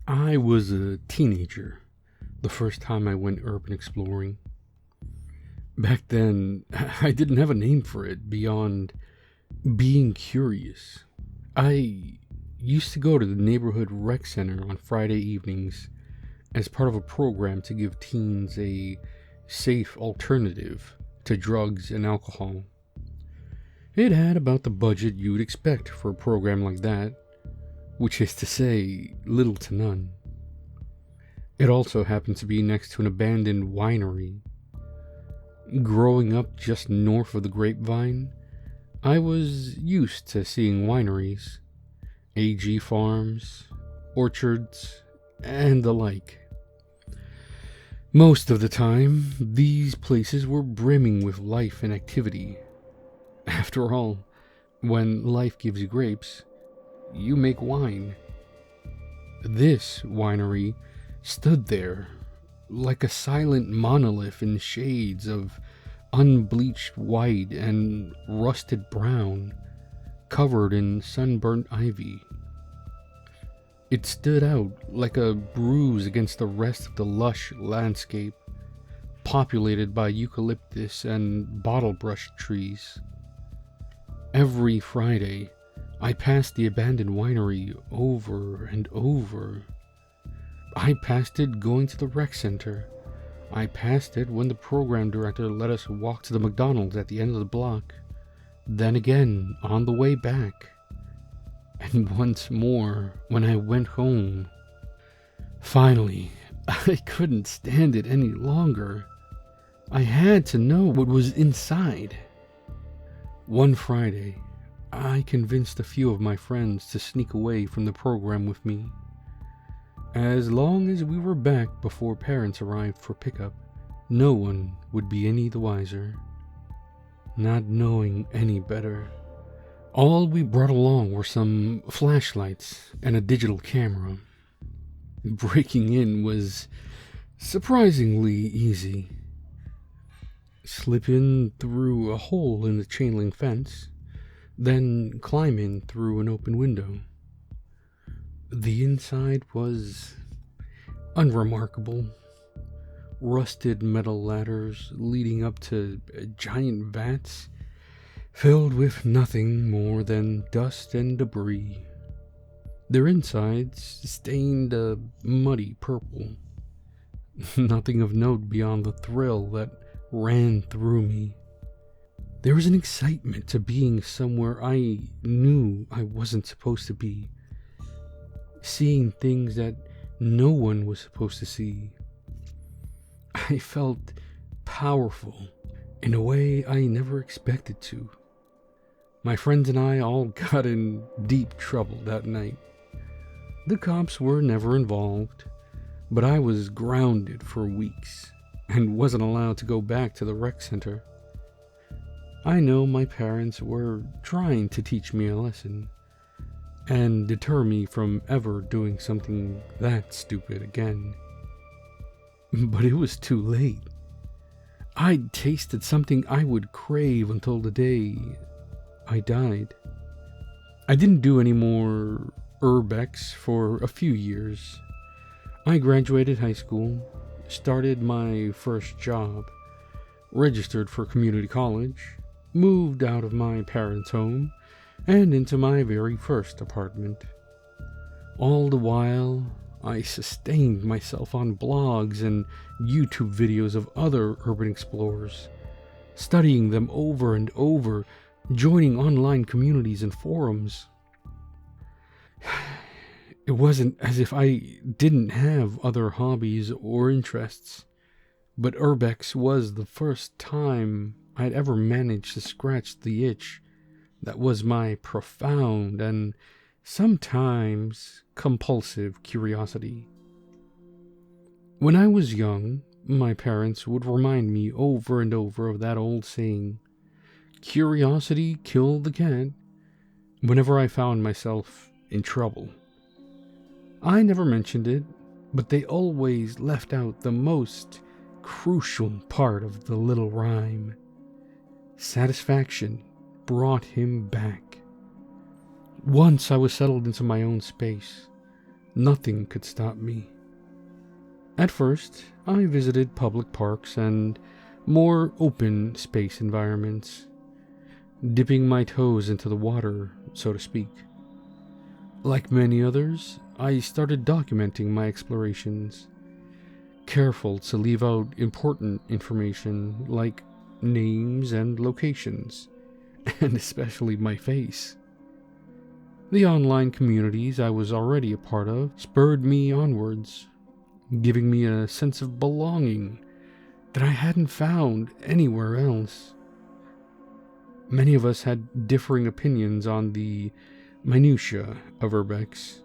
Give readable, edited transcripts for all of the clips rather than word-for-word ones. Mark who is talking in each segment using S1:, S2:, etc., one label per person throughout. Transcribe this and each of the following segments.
S1: I was a teenager the first time I went urban exploring. Back then, I didn't have a name for it beyond being curious. I used to go to the neighborhood rec center on Friday evenings as part of a program to give teens a safe alternative to drugs and alcohol. It had about the budget you'd expect for a program like that, which is to say, little to none. It also happened to be next to an abandoned winery. Growing up just north of the Grapevine, I was used to seeing wineries, AG farms, orchards, and the like. Most of the time, these places were brimming with life and activity. After all, when life gives you grapes, you make wine. This winery stood there like a silent monolith in shades of unbleached white and rusted brown, covered in sunburnt ivy. It stood out like a bruise against the rest of the lush landscape, populated by eucalyptus and bottlebrush trees. Every Friday, I passed the abandoned winery over and over. I passed it going to the rec center. I passed it when the program director let us walk to the McDonald's at the end of the block. Then again on the way back. And once more when I went home. Finally, I couldn't stand it any longer. I had to know what was inside. One Friday, I convinced a few of my friends to sneak away from the program with me. As long as we were back before parents arrived for pickup, no one would be any the wiser. Not knowing any better, all we brought along were some flashlights and a digital camera. Breaking in was surprisingly easy. Slip in through a hole in the chain link fence, then climb in through an open window. The inside was unremarkable. Rusted metal ladders leading up to giant vats filled with nothing more than dust and debris. Their insides stained a muddy purple. Nothing of note beyond the thrill that ran through me. There was an excitement to being somewhere I knew I wasn't supposed to be. Seeing things that no one was supposed to see. I felt powerful in a way I never expected to. My friends and I all got in deep trouble that night. The cops were never involved, but I was grounded for weeks and wasn't allowed to go back to the rec center. I know my parents were trying to teach me a lesson and deter me from ever doing something that stupid again. But it was too late. I'd tasted something I would crave until the day I died. I didn't do any more urbex for a few years. I graduated high school, started my first job, registered for community college, moved out of my parents' home, and into my very first apartment. All the while, I sustained myself on blogs and YouTube videos of other urban explorers, studying them over and over, joining online communities and forums. It wasn't as if I didn't have other hobbies or interests, but urbex was the first time I'd ever managed to scratch the itch that was my profound and sometimes compulsive curiosity. When I was young, my parents would remind me over and over of that old saying, "Curiosity killed the cat," whenever I found myself in trouble. I never mentioned it, but they always left out the most crucial part of the little rhyme. Satisfaction brought him back. Once I was settled into my own space, Nothing could stop me. At first, I visited public parks and more open space environments, dipping my toes into the water, so to speak. Like many others, I started documenting my explorations, careful to leave out important information like names and locations, and especially my face. The online communities I was already a part of spurred me onwards, giving me a sense of belonging that I hadn't found anywhere else. Many of us had differing opinions on the minutiae of urbex,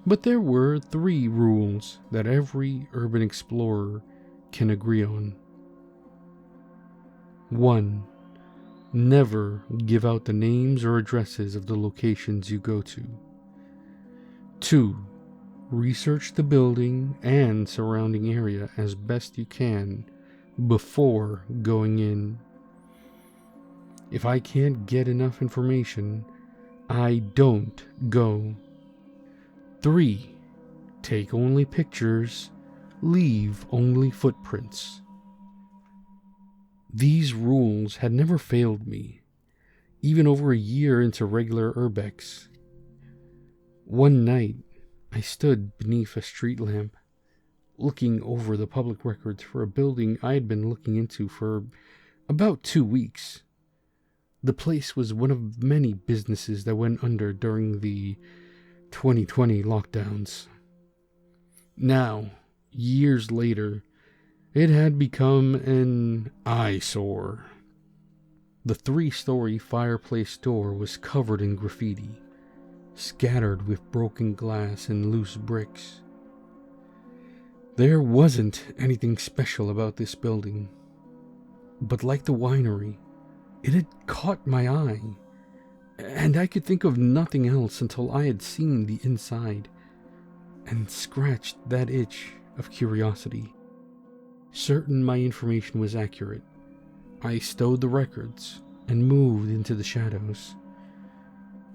S1: but there were 3 rules that every urban explorer can agree on. 1. Never give out the names or addresses of the locations you go to. 2. Research the building and surrounding area as best you can before going in. If I can't get enough information, I don't go. 3. Take only pictures, leave only footprints. These rules had never failed me, even over a year into regular urbex. One night, I stood beneath a street lamp, looking over the public records for a building I had been looking into for about 2 weeks. The place was one of many businesses that went under during the 2020 lockdowns. Now, years later, it had become an eyesore. The 3-story fireplace door was covered in graffiti, scattered with broken glass and loose bricks. There wasn't anything special about this building, but like the winery, it had caught my eye, and I could think of nothing else until I had seen the inside and scratched that itch of curiosity. Certain my information was accurate, I stowed the records and moved into the shadows.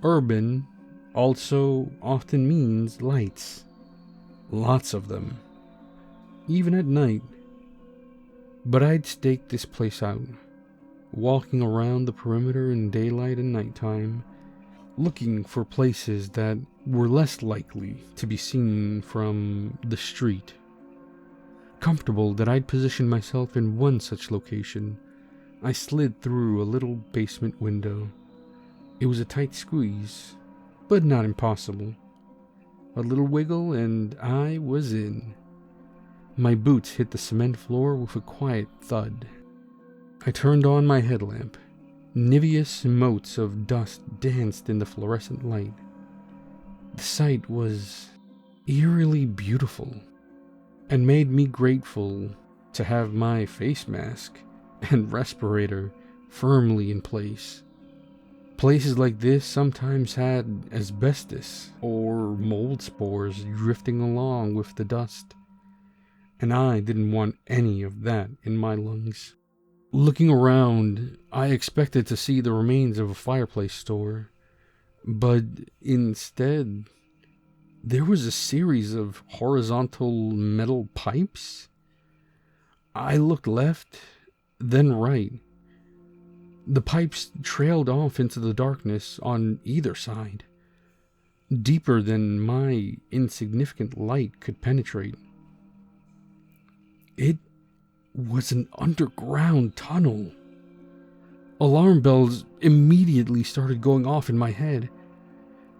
S1: Urban also often means lights. Lots of them. Even at night. But I'd staked this place out, walking around the perimeter in daylight and nighttime, looking for places that were less likely to be seen from the street. Comfortable that I'd positioned myself in one such location, I slid through a little basement window. It was a tight squeeze, but not impossible. A little wiggle and I was in. My boots hit the cement floor with a quiet thud. I turned on my headlamp. Niveous motes of dust danced in the fluorescent light. The sight was eerily beautiful, and made me grateful to have my face mask and respirator firmly in place. Places like this sometimes had asbestos or mold spores drifting along with the dust, and I didn't want any of that in my lungs. Looking around, I expected to see the remains of a fireplace store, but instead, there was a series of horizontal metal pipes. I looked left, then right. The pipes trailed off into the darkness on either side, deeper than my insignificant light could penetrate. It was an underground tunnel. Alarm bells immediately started going off in my head.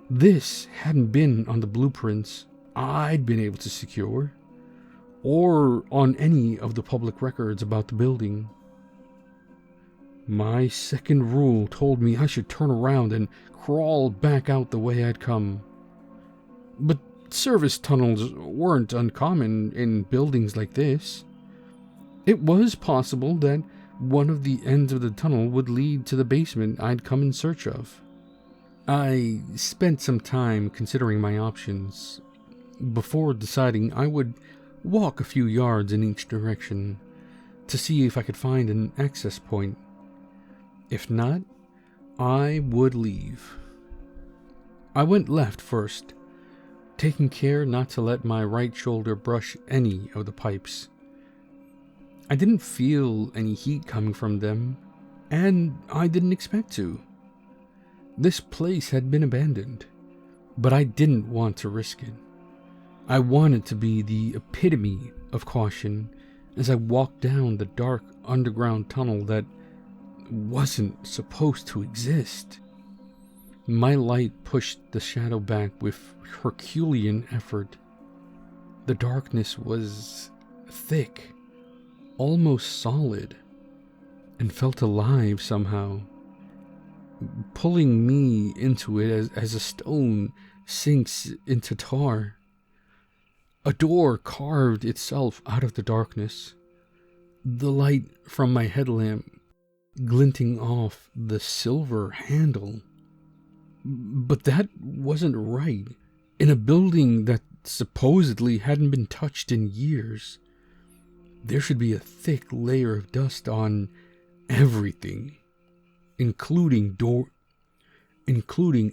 S1: This hadn't been on the blueprints I'd been able to secure, or on any of the public records about the building. My second rule told me I should turn around and crawl back out the way I'd come. But service tunnels weren't uncommon in buildings like this. It was possible that one of the ends of the tunnel would lead to the basement I'd come in search of. I spent some time considering my options before deciding I would walk a few yards in each direction to see if I could find an access point. If not, I would leave. I went left first, taking care not to let my right shoulder brush any of the pipes. I didn't feel any heat coming from them, and I didn't expect to. This place had been abandoned, but I didn't want to risk it. I wanted to be the epitome of caution as I walked down the dark underground tunnel that wasn't supposed to exist. My light pushed the shadow back with Herculean effort. The darkness was thick, almost solid, and felt alive somehow, pulling me into it as a stone sinks into tar. A door carved itself out of the darkness, the light from my headlamp glinting off the silver handle. But that wasn't right. In a building that supposedly hadn't been touched in years, there should be a thick layer of dust on everything, including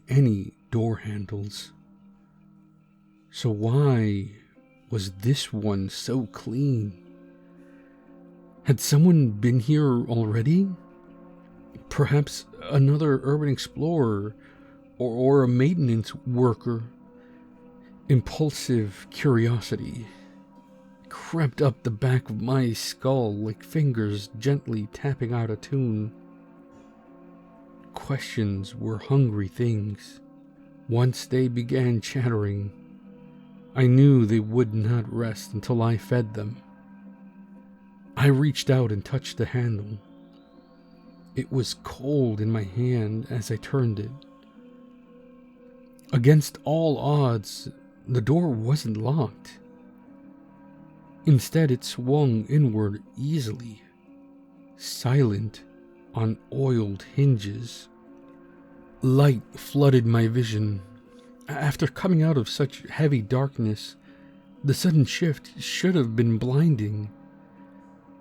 S1: any door handles. So why was this one so clean? Had someone been here already? Perhaps another urban explorer or a maintenance worker. Impulsive curiosity crept up the back of my skull like fingers gently tapping out a tune. Questions were hungry things. Once they began chattering, I knew they would not rest until I fed them. I reached out and touched the handle. It was cold in my hand as I turned it. Against all odds, the door wasn't locked. Instead, it swung inward easily, silent on oiled hinges. Light flooded my vision. After coming out of such heavy darkness, the sudden shift should have been blinding.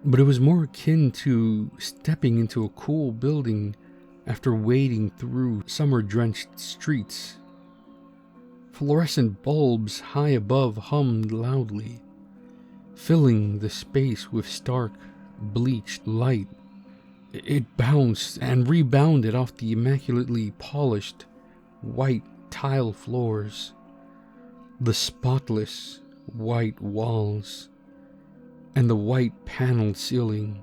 S1: But it was more akin to stepping into a cool building after wading through summer-drenched streets. Fluorescent bulbs high above hummed loudly, filling the space with stark, bleached light. It bounced and rebounded off the immaculately polished, white tile floors, the spotless, white walls, and the white paneled ceiling.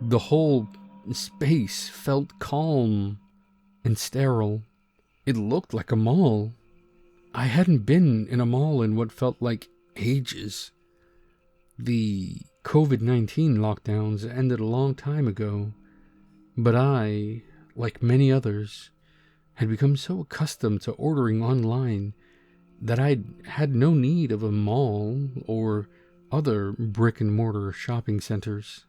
S1: The whole space felt calm and sterile. It looked like a mall. I hadn't been in a mall in what felt like ages. The COVID-19 lockdowns ended a long time ago, but I, like many others, had become so accustomed to ordering online that I had no need of a mall or other brick-and-mortar shopping centers.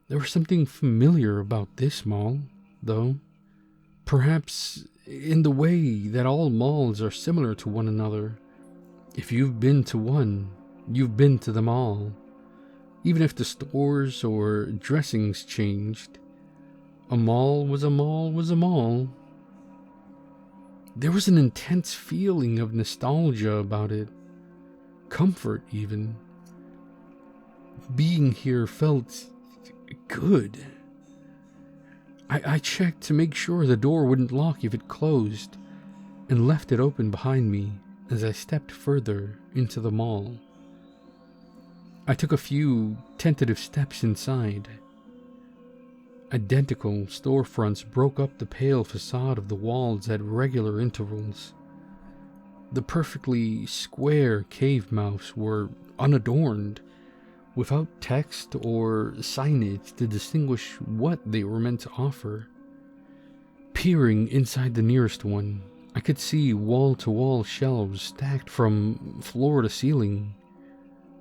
S1: There was something familiar about this mall, though. Perhaps in the way that all malls are similar to one another. If you've been to one, you've been to them all. Even if the stores or dressings changed, a mall was a mall was a mall. There was an intense feeling of nostalgia about it. Comfort, even. Being here felt good. I checked to make sure the door wouldn't lock if it closed, and left it open behind me as I stepped further into the mall. I took a few tentative steps inside. Identical storefronts broke up the pale facade of the walls at regular intervals. The perfectly square cave mouths were unadorned, without text or signage to distinguish what they were meant to offer. Peering inside the nearest one, I could see wall-to-wall shelves stacked from floor to ceiling,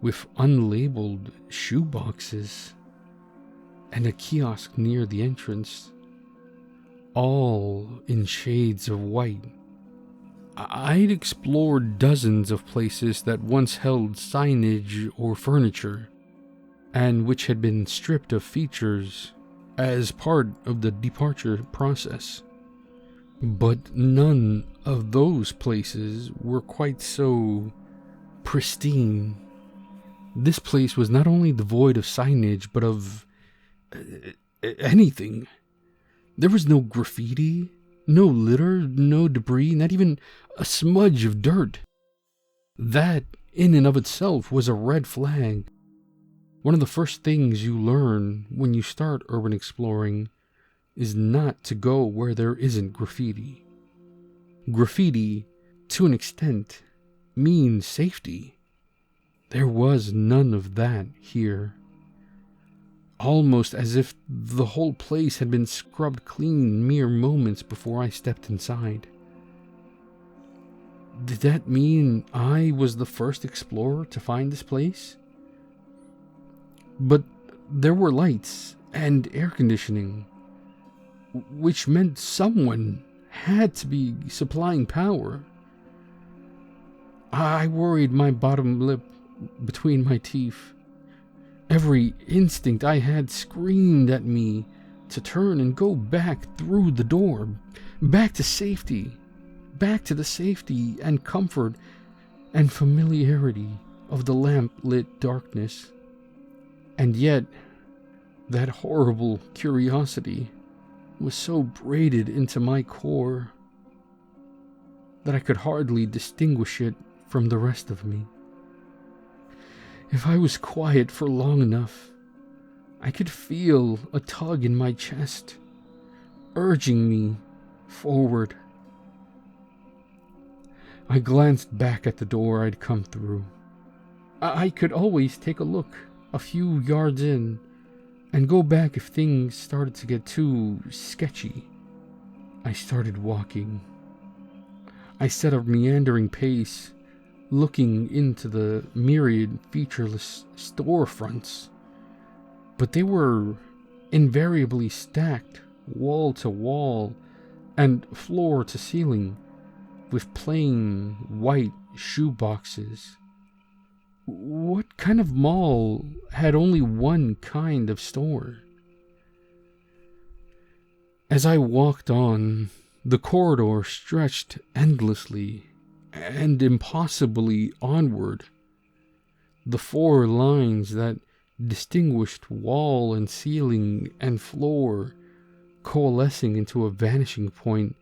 S1: with unlabeled shoe boxes, and a kiosk near the entrance, all in shades of white. I'd explored dozens of places that once held signage or furniture, and which had been stripped of features as part of the departure process. But none of those places were quite so pristine. This place was not only devoid of signage, but of anything. There was no graffiti, no litter, no debris, not even a smudge of dirt. That, in and of itself, was a red flag. One of the first things you learn when you start urban exploring is not to go where there isn't graffiti. Graffiti, to an extent, means safety. There was none of that here. Almost as if the whole place had been scrubbed clean mere moments before I stepped inside. Did that mean I was the first explorer to find this place? But there were lights and air conditioning, which meant someone had to be supplying power. I worried my bottom lip between my teeth. Every instinct I had screamed at me to turn and go back through the door, back to safety, back to the safety and comfort and familiarity of the lamp-lit darkness. And yet, that horrible curiosity was so braided into my core that I could hardly distinguish it from the rest of me. If I was quiet for long enough, I could feel a tug in my chest, urging me forward. I glanced back at the door I'd come through. I could always take a look a few yards in and go back if things started to get too sketchy. I started walking. I set a meandering pace, looking into the myriad featureless storefronts, but they were invariably stacked wall to wall and floor to ceiling with plain white shoeboxes. What kind of mall had only one kind of store? As I walked on, the corridor stretched endlessly and impossibly onward. The four lines that distinguished wall and ceiling and floor coalescing into a vanishing point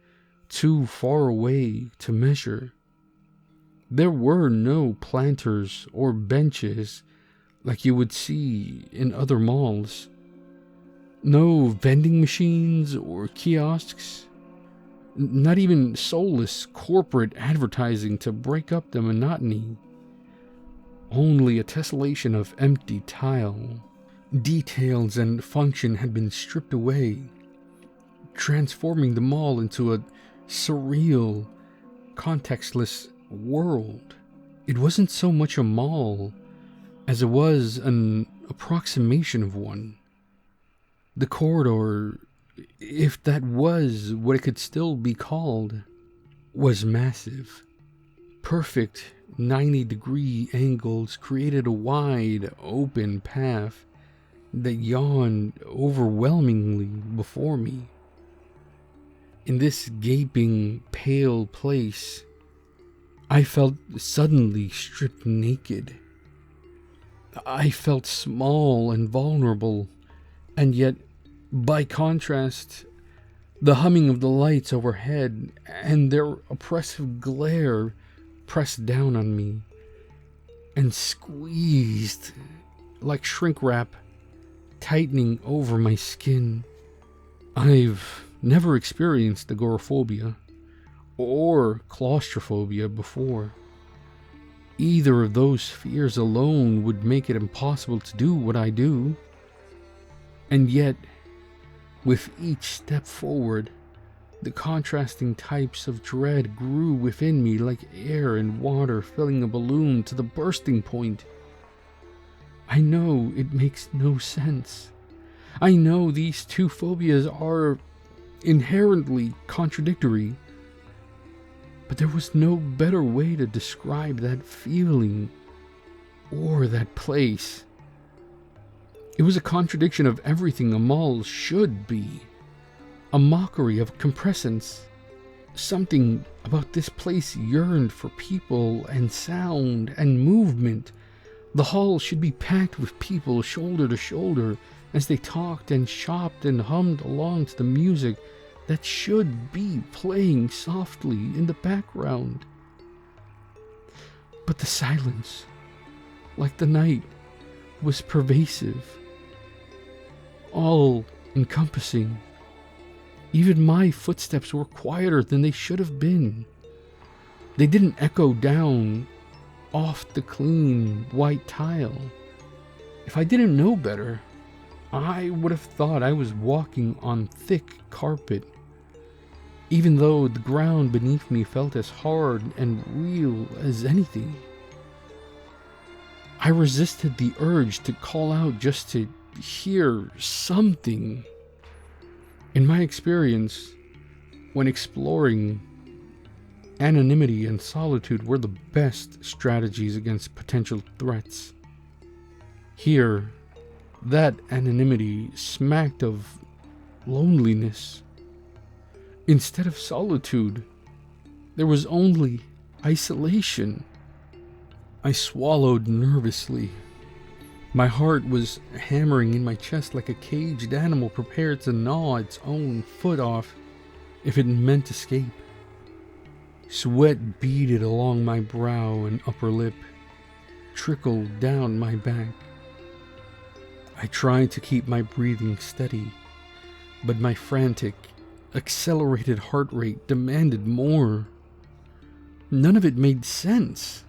S1: too far away to measure. There were no planters or benches like you would see in other malls. No vending machines or kiosks. Not even soulless corporate advertising to break up the monotony. Only a tessellation of empty tile. Details and function had been stripped away, transforming the mall into a surreal, contextless world. It wasn't so much a mall as it was an approximation of one. The corridor, if that was what it could still be called, was massive. Perfect 90-degree angles created a wide, open path that yawned overwhelmingly before me. In this gaping, pale place, I felt suddenly stripped naked. I felt small and vulnerable, and yet, by contrast, the humming of the lights overhead and their oppressive glare pressed down on me and squeezed like shrink wrap, tightening over my skin. I've never experienced agoraphobia or claustrophobia before. Either of those fears alone would make it impossible to do what I do. And yet, with each step forward, the contrasting types of dread grew within me like air and water filling a balloon to the bursting point. I know it makes no sense. I know these two phobias are inherently contradictory, but there was no better way to describe that feeling or that place. It was a contradiction of everything a mall should be, a mockery of compressance, Something about this place yearned for people and sound and movement. The hall should be packed with people shoulder to shoulder as they talked and shopped and hummed along to the music that should be playing softly in the background. But the silence, like the night, was pervasive, all-encompassing. Even my footsteps were quieter than they should have been. They didn't echo down off the clean white tile. If I didn't know better, I would have thought I was walking on thick carpet, even though the ground beneath me felt as hard and real as anything. I resisted the urge to call out just to hear something. In my experience, when exploring, anonymity and solitude were the best strategies against potential threats. Here, that anonymity smacked of loneliness. Instead of solitude, there was only isolation. I swallowed nervously. My heart was hammering in my chest like a caged animal prepared to gnaw its own foot off if it meant escape. Sweat beaded along my brow and upper lip, trickled down my back. I tried to keep my breathing steady, but my frantic, accelerated heart rate demanded more. None of it made sense.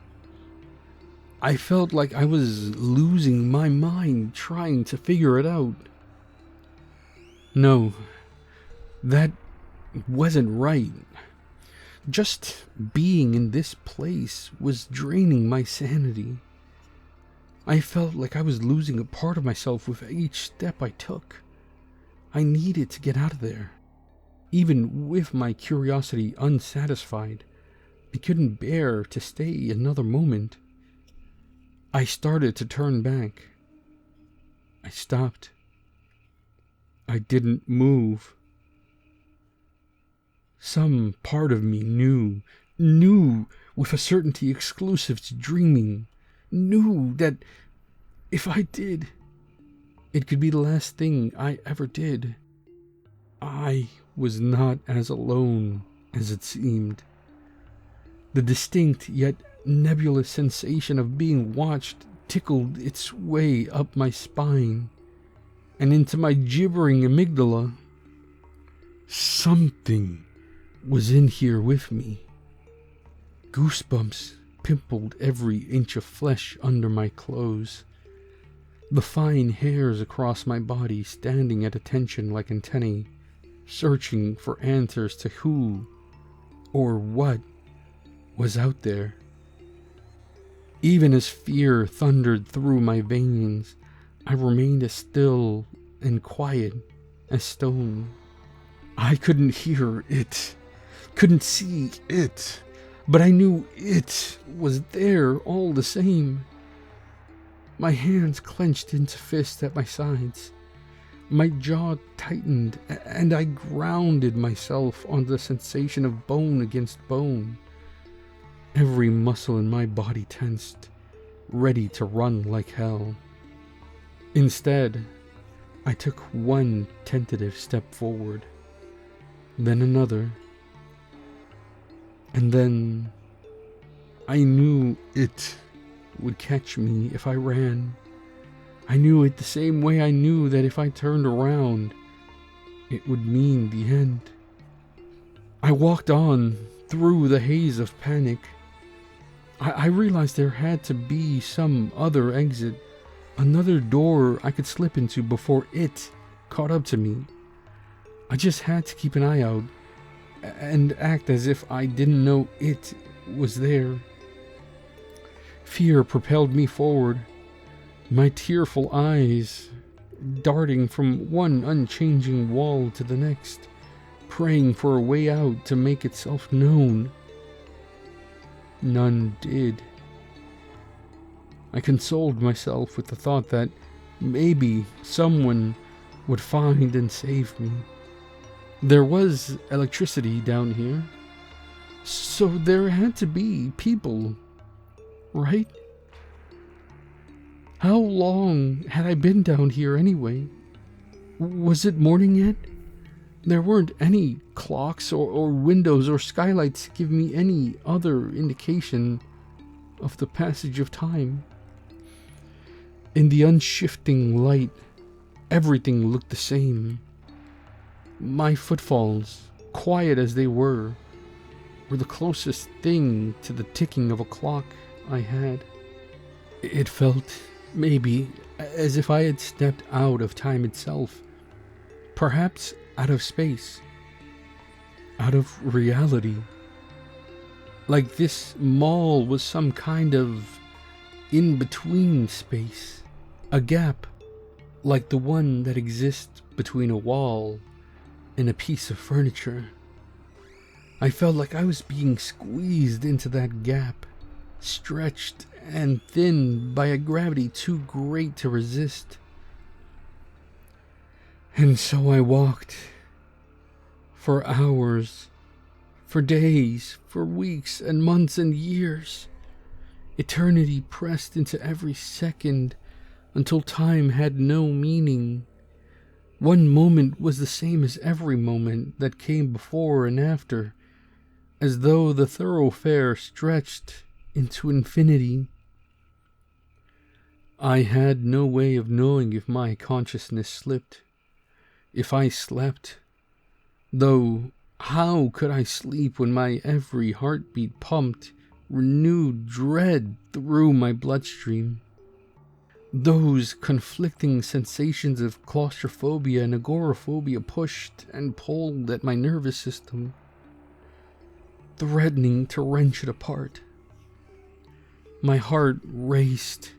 S1: I felt like I was losing my mind trying to figure it out. No, that wasn't right. Just being in this place was draining my sanity. I felt like I was losing a part of myself with each step I took. I needed to get out of there. Even with my curiosity unsatisfied, I couldn't bear to stay another moment. I started to turn back. I stopped. I didn't move. Some part of me knew with a certainty exclusive to dreaming, knew that if I did, it could be the last thing I ever did. I was not as alone as it seemed. The distinct yet nebulous sensation of being watched tickled its way up my spine and into my gibbering amygdala. Something was in here with me. Goosebumps pimpled every inch of flesh under my clothes. The fine hairs across my body standing at attention like antennae, searching for answers to who or what was out there. Even as fear thundered through my veins, I remained as still and quiet as stone. I couldn't hear it, couldn't see it, but I knew it was there all the same. My hands clenched into fists at my sides. My jaw tightened, and I grounded myself on the sensation of bone against bone. Every muscle in my body tensed, ready to run like hell. Instead, I took one tentative step forward, then another, and then I knew it would catch me if I ran. I knew it the same way I knew that if I turned around, it would mean the end. I walked on through the haze of panic. I realized there had to be some other exit, another door I could slip into before it caught up to me. I just had to keep an eye out and act as if I didn't know it was there. Fear propelled me forward, my tearful eyes darting from one unchanging wall to the next, praying for a way out to make itself known. None did. I consoled myself with the thought that maybe someone would find and save me. There was electricity down here, So there had to be people, right? How long had I been down here anyway? Was it morning yet? There weren't any clocks or windows or skylights to give me any other indication of the passage of time. In the unshifting light, everything looked the same. My footfalls, quiet as they were the closest thing to the ticking of a clock I had. It felt, maybe, as if I had stepped out of time itself, perhaps out of space, out of reality. Like this mall was some kind of in-between space, a gap, like the one that exists between a wall and a piece of furniture. I felt like I was being squeezed into that gap, stretched and thinned by a gravity too great to resist. And so I walked, for hours, for days, for weeks and months and years. Eternity pressed into every second until time had no meaning. One moment was the same as every moment that came before and after, as though the thoroughfare stretched into infinity. I had no way of knowing if my consciousness slipped, if I slept, though how could I sleep when my every heartbeat pumped renewed dread through my bloodstream? Those conflicting sensations of claustrophobia and agoraphobia pushed and pulled at my nervous system, threatening to wrench it apart. My heart raced,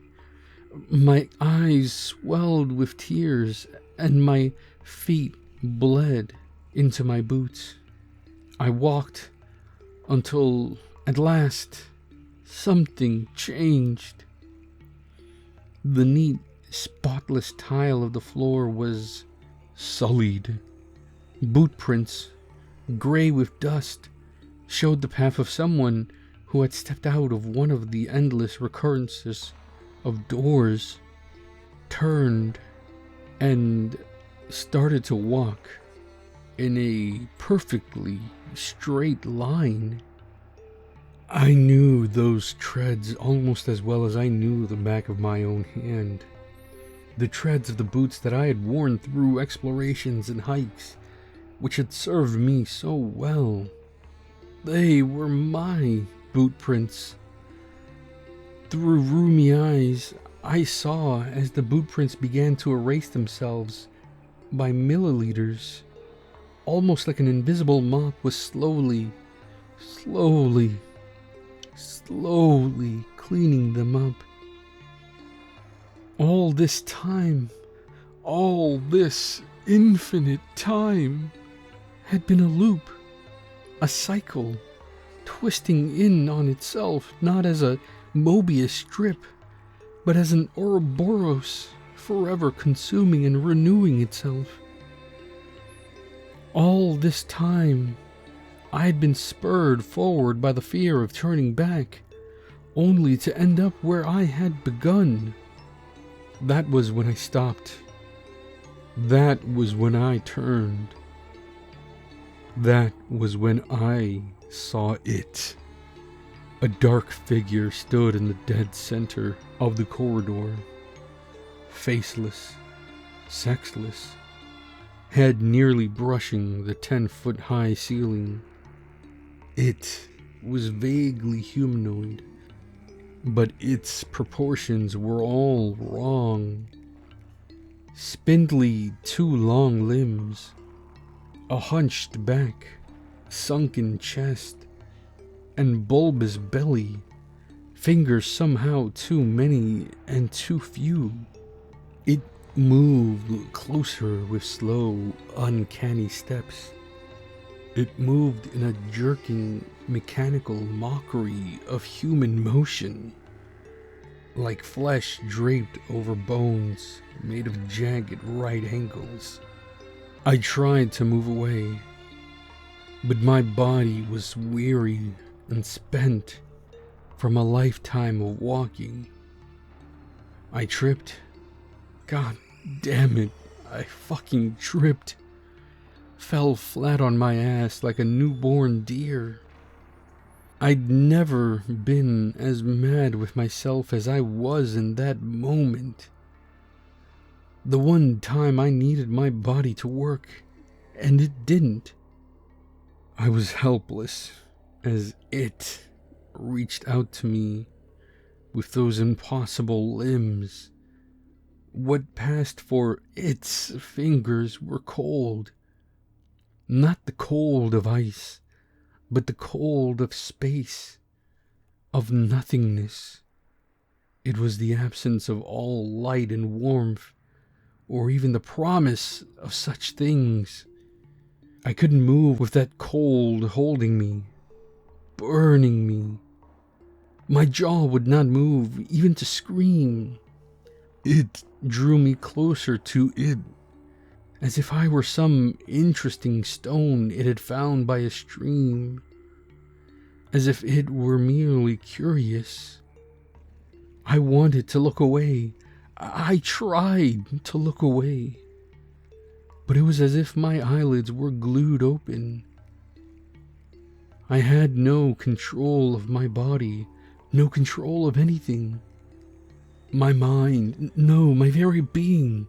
S1: my eyes swelled with tears, and my feet bled into my boots. I walked until, at last, something changed. The neat, spotless tile of the floor was sullied. Boot prints, gray with dust, showed the path of someone who had stepped out of one of the endless recurrences of doors, turned, and started to walk in a perfectly straight line. I knew those treads almost as well as I knew the back of my own hand. The treads of the boots that I had worn through explorations and hikes, which had served me so well. They were my boot prints. Through rheumy eyes, I saw as the boot prints began to erase themselves by milliliters, almost like an invisible mop was slowly cleaning them up. All this time, all this infinite time, had been a loop, a cycle, twisting in on itself, not as a Mobius strip, but as an Ouroboros, forever consuming and renewing itself. All this time, I had been spurred forward by the fear of turning back, only to end up where I had begun. That was when I stopped. That was when I turned. That was when I saw it. A dark figure stood in the dead center of the corridor, faceless, sexless, head nearly brushing the 10-foot-high ceiling. It was vaguely humanoid, but its proportions were all wrong. Spindly, too long limbs, a hunched back, sunken chest, and bulbous belly, fingers somehow too many and too few. It moved closer with slow, uncanny steps. It moved in a jerking, mechanical mockery of human motion, like flesh draped over bones made of jagged right angles. I tried to move away. But my body was weary and spent from a lifetime of walking. I tripped. God damn it, I fucking tripped. Fell flat on my ass like a newborn deer. I'd never been as mad with myself as I was in that moment. The one time I needed my body to work, and it didn't. I was helpless as it reached out to me with those impossible limbs. What passed for its fingers were cold. Not the cold of ice, but the cold of space, of nothingness. It was the absence of all light and warmth, or even the promise of such things. I couldn't move with that cold holding me, burning me. My jaw would not move, even to scream. It drew me closer to it, as if I were some interesting stone it had found by a stream, as if it were merely curious. I wanted to look away. I tried to look away, but it was as if my eyelids were glued open. I had no control of my body, no control of anything. My mind, no, my very being,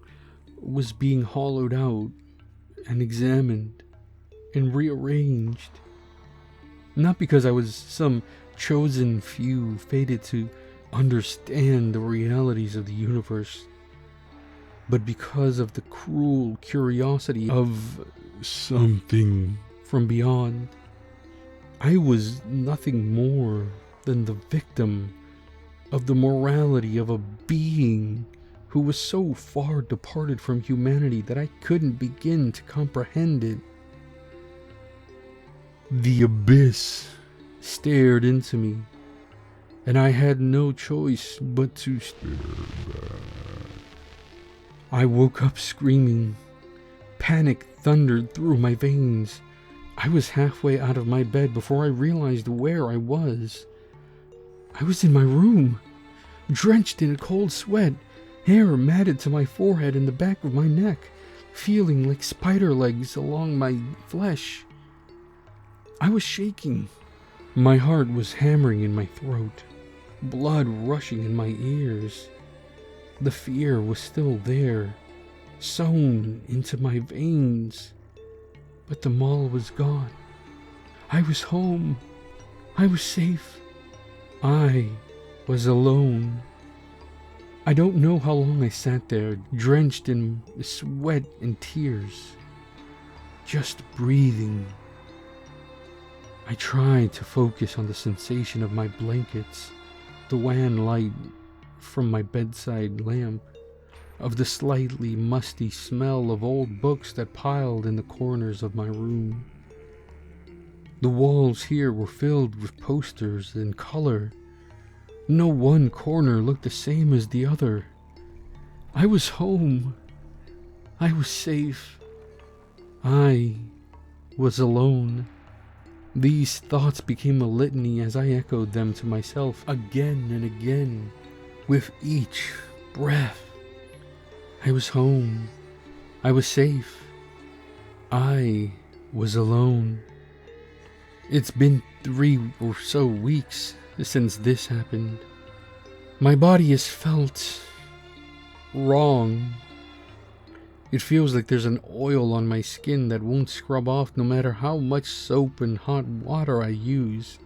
S1: was being hollowed out and examined and rearranged. Not because I was some chosen few fated to understand the realities of the universe, but because of the cruel curiosity of something from beyond. I was nothing more than the victim of the morality of a being who was so far departed from humanity that I couldn't begin to comprehend it. The abyss stared into me, and I had no choice but to stare back. I woke up screaming. Panic thundered through my veins. I was halfway out of my bed before I realized where I was. I was in my room, drenched in a cold sweat, hair matted to my forehead and the back of my neck, feeling like spider legs along my flesh. I was shaking. My heart was hammering in my throat, blood rushing in my ears. The fear was still there, sewn into my veins, but the mall was gone. I was home. I was safe. I was alone. I don't know how long I sat there, drenched in sweat and tears, just breathing. I tried to focus on the sensation of my blankets, the wan light from my bedside lamp, of the slightly musty smell of old books that piled in the corners of my room. The walls here were filled with posters in color. No one corner looked the same as the other. I was home. I was safe. I was alone. These thoughts became a litany as I echoed them to myself again and again. With each breath, I was home. I was safe. I was alone. It's been 3 or so weeks since this happened. My body has felt wrong. It feels like there's an oil on my skin that won't scrub off no matter how much soap and hot water I use.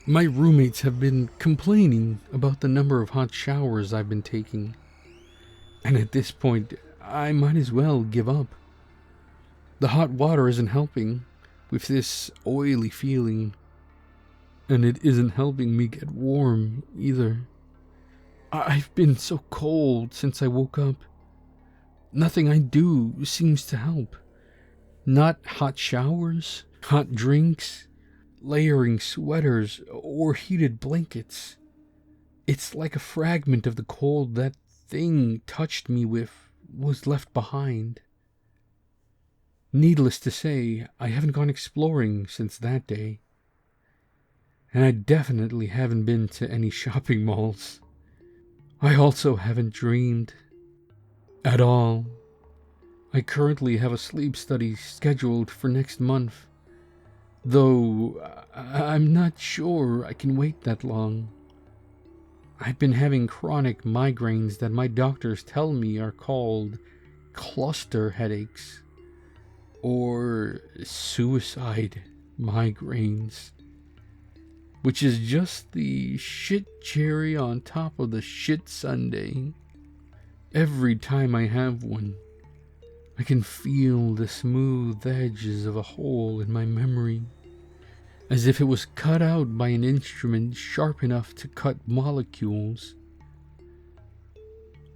S1: My roommates have been complaining about the number of hot showers I've been taking, and at this point, I might as well give up. The hot water isn't helping with this oily feeling, and it isn't helping me get warm either. I've been so cold since I woke up. Nothing I do seems to help. Not hot showers, hot drinks, layering sweaters, or heated blankets. It's like a fragment of the cold that thing touched me with was left behind. Needless to say, I haven't gone exploring since that day. And I definitely haven't been to any shopping malls. I also haven't dreamed at all. I currently have a sleep study scheduled for next month, though I'm not sure I can wait that long. I've been having chronic migraines that my doctors tell me are called cluster headaches or suicide migraines, which is just the shit cherry on top of the shit sundae. Every time I have one, I can feel the smooth edges of a hole in my memory, as if it was cut out by an instrument sharp enough to cut molecules.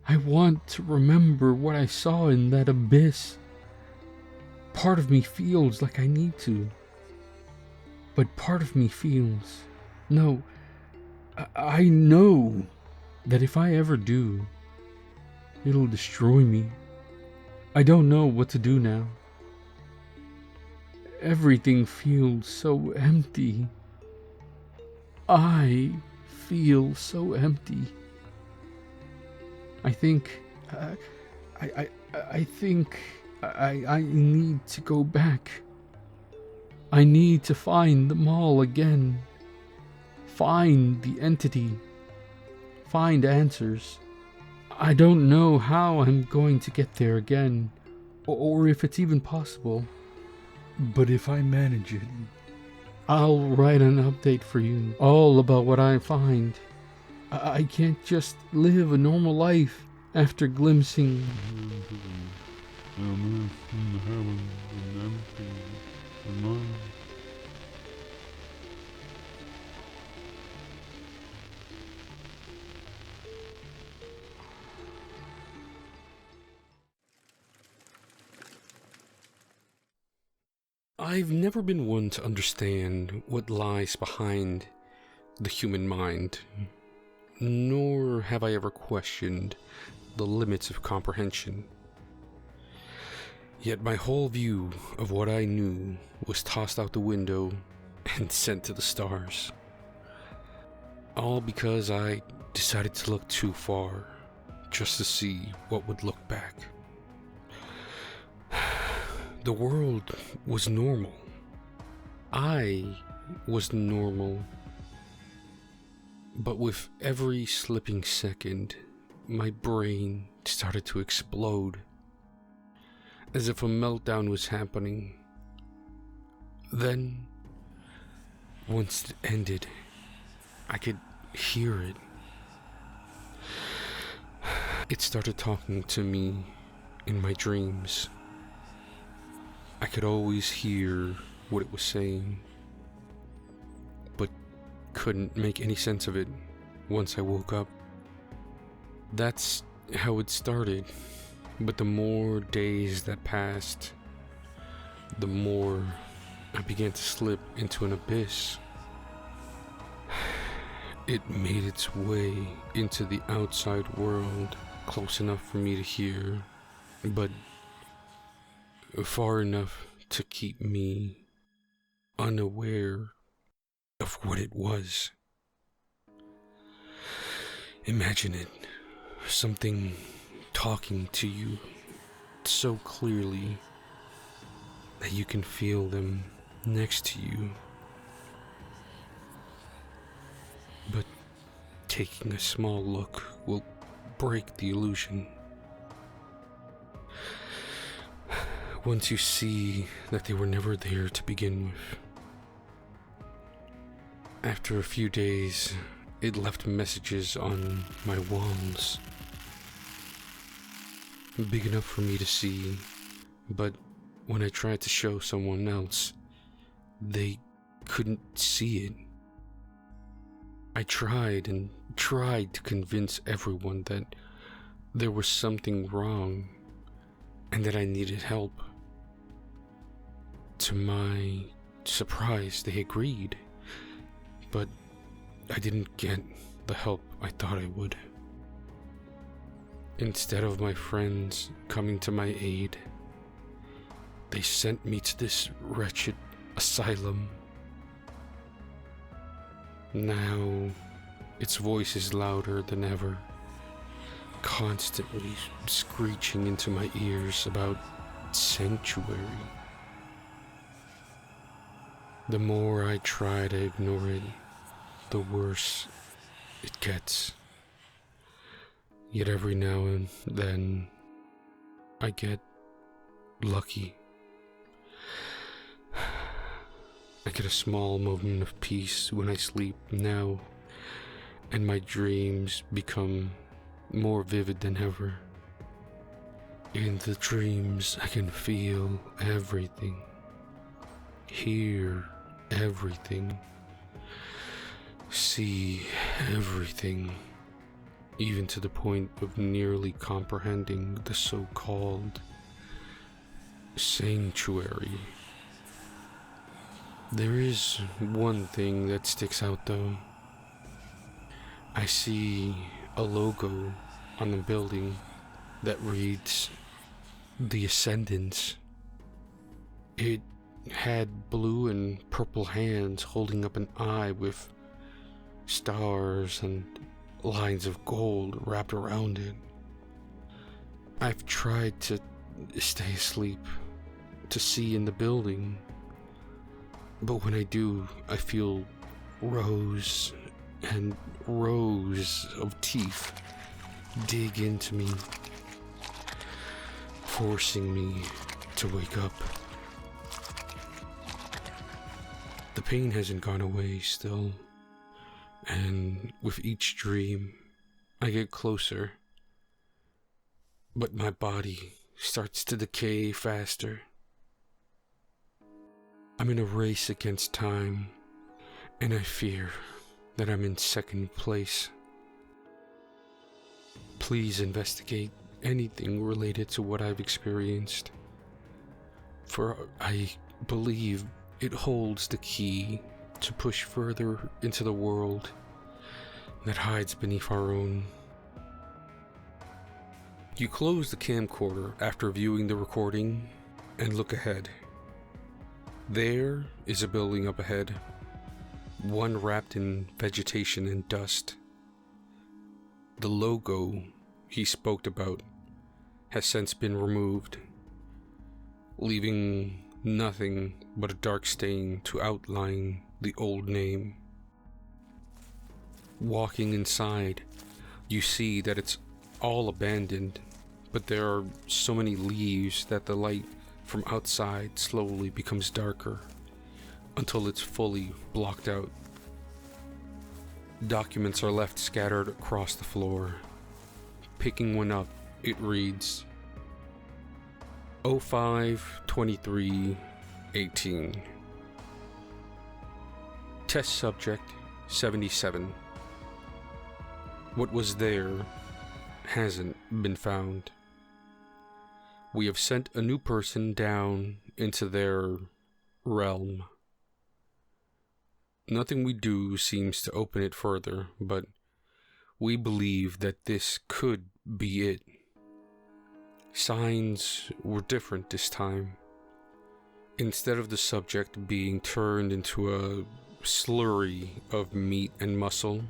S1: I want to remember what I saw in that abyss. Part of me feels like I need to, but part of me feels, no, I know that if I ever do, it'll destroy me. I don't know what to do now. Everything feels so empty. I feel so empty. I think I need to go back. I need to find the mall again. Find the entity. Find answers. I don't know how I'm going to get there again, or if it's even possible. But if I manage it, I'll write an update for you, all about what I find. I can't just live a normal life after glimpsing. I've never been one to understand what lies behind the human mind, nor have I ever questioned the limits of comprehension. Yet my whole view of what I knew was tossed out the window and sent to the stars. All because I decided to look too far, just to see what would look back. The world was normal. I was normal. But with every slipping second, my brain started to explode, as if a meltdown was happening. Then, once it ended, I could hear it. It started talking to me in my dreams. I could always hear what it was saying, but couldn't make any sense of it once I woke up. That's how it started, but the more days that passed, the more I began to slip into an abyss. It made its way into the outside world, close enough for me to hear, but far enough to keep me unaware of what it was. Imagine it, something talking to you so clearly that you can feel them next to you. But taking a small look will break the illusion. Once you see that they were never there to begin with. After a few days, it left messages on my walls, big enough for me to see, but when I tried to show someone else, they couldn't see it. I tried and tried to convince everyone that there was something wrong and that I needed help. To my surprise, they agreed, but I didn't get the help I thought I would. Instead of my friends coming to my aid, They sent me to this wretched asylum. Now, its voice is louder than ever, constantly screeching into my ears about sanctuary. The more I try to ignore it, the worse it gets. Yet every now and then, I get lucky. I get a small moment of peace when I sleep now, and my dreams become more vivid than ever. In the dreams, I can feel everything, hear everything, see everything, even to the point of nearly comprehending the so-called sanctuary. There is one thing that sticks out though. I see a logo on the building that reads The Ascendants. It had blue and purple hands holding up an eye with stars and lines of gold wrapped around it. I've tried to stay asleep, to see in the building, but when I do, I feel rows and rows of teeth dig into me, forcing me to wake up. The pain hasn't gone away still, and with each dream, I get closer, but my body starts to decay faster. I'm in a race against time, and I fear that I'm in second place. Please investigate anything related to what I've experienced, for I believe it holds the key to push further into the world that hides beneath our own. You close the camcorder after viewing the recording and look ahead. There is a building up ahead, one wrapped in vegetation and dust. The logo he spoke about has since been removed, leaving nothing but a dark stain to outline the old name. Walking inside, you see that it's all abandoned, but there are so many leaves that the light from outside slowly becomes darker until it's fully blocked out. Documents are left scattered across the floor. Picking one up, it reads 05-23-18. Test subject 77. What was there hasn't been found. We have sent a new person down into their realm. Nothing we do seems to open it further, but we believe that this could be it. Signs were different this time. Instead of the subject being turned into a slurry of meat and muscle,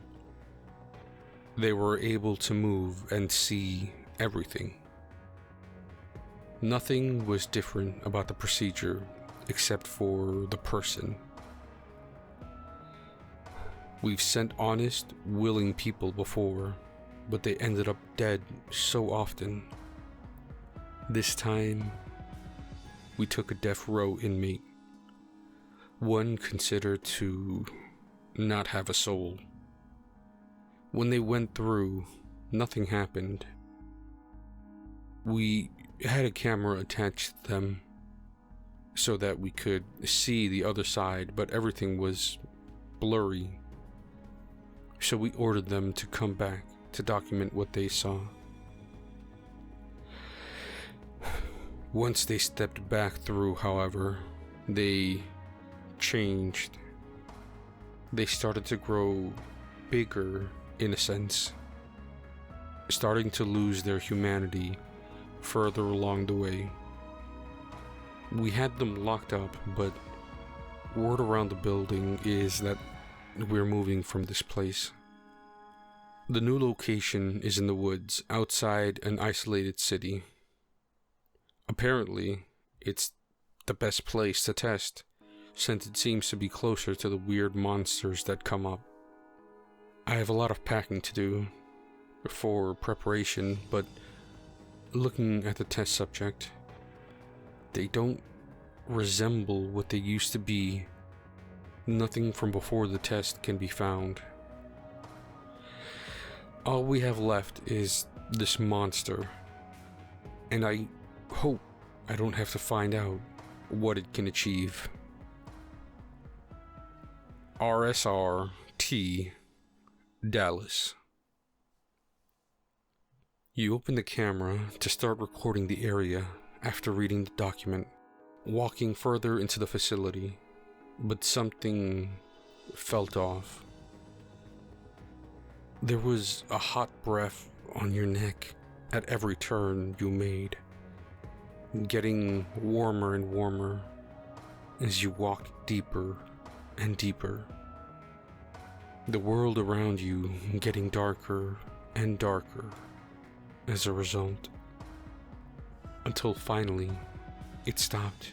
S1: they were able to move and see everything. Nothing was different about the procedure except for the person. We've sent honest, willing people before, but they ended up dead so often. This time, we took a death row inmate, one considered to not have a soul. When they went through, nothing happened. We had a camera attached to them so that we could see the other side, but everything was blurry. So we ordered them to come back to document what they saw. Once they stepped back through, however, they changed. They started to grow bigger in a sense, starting to lose their humanity further along the way. We had them locked up, but word around the building is that we're moving from this place. The new location is in the woods, outside an isolated city. Apparently, it's the best place to test, since it seems to be closer to the weird monsters that come up. I have a lot of packing to do for preparation, but looking at the test subject, they don't resemble what they used to be. Nothing from before the test can be found. All we have left is this monster, and I hope I don't have to find out what it can achieve. RSR-T, Dallas. You open the camera to start recording the area after reading the document, walking further into the facility, but something felt off. There was a hot breath on your neck at every turn you made, getting warmer and warmer as you walked deeper and deeper. The world around you getting darker and darker as a result, until finally it stopped,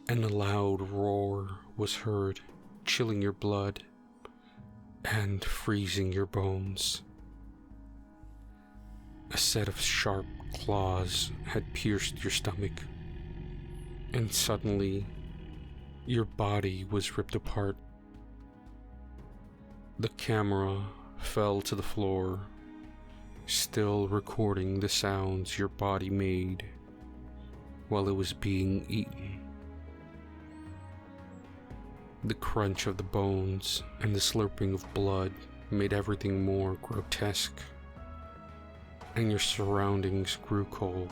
S1: and a loud roar was heard, chilling your blood and freezing your bones. A set of sharp claws had pierced your stomach, and suddenly your body was ripped apart. The camera fell to the floor, still recording the sounds your body made while it was being eaten. The crunch of the bones and the slurping of blood made everything more grotesque, and your surroundings grew cold.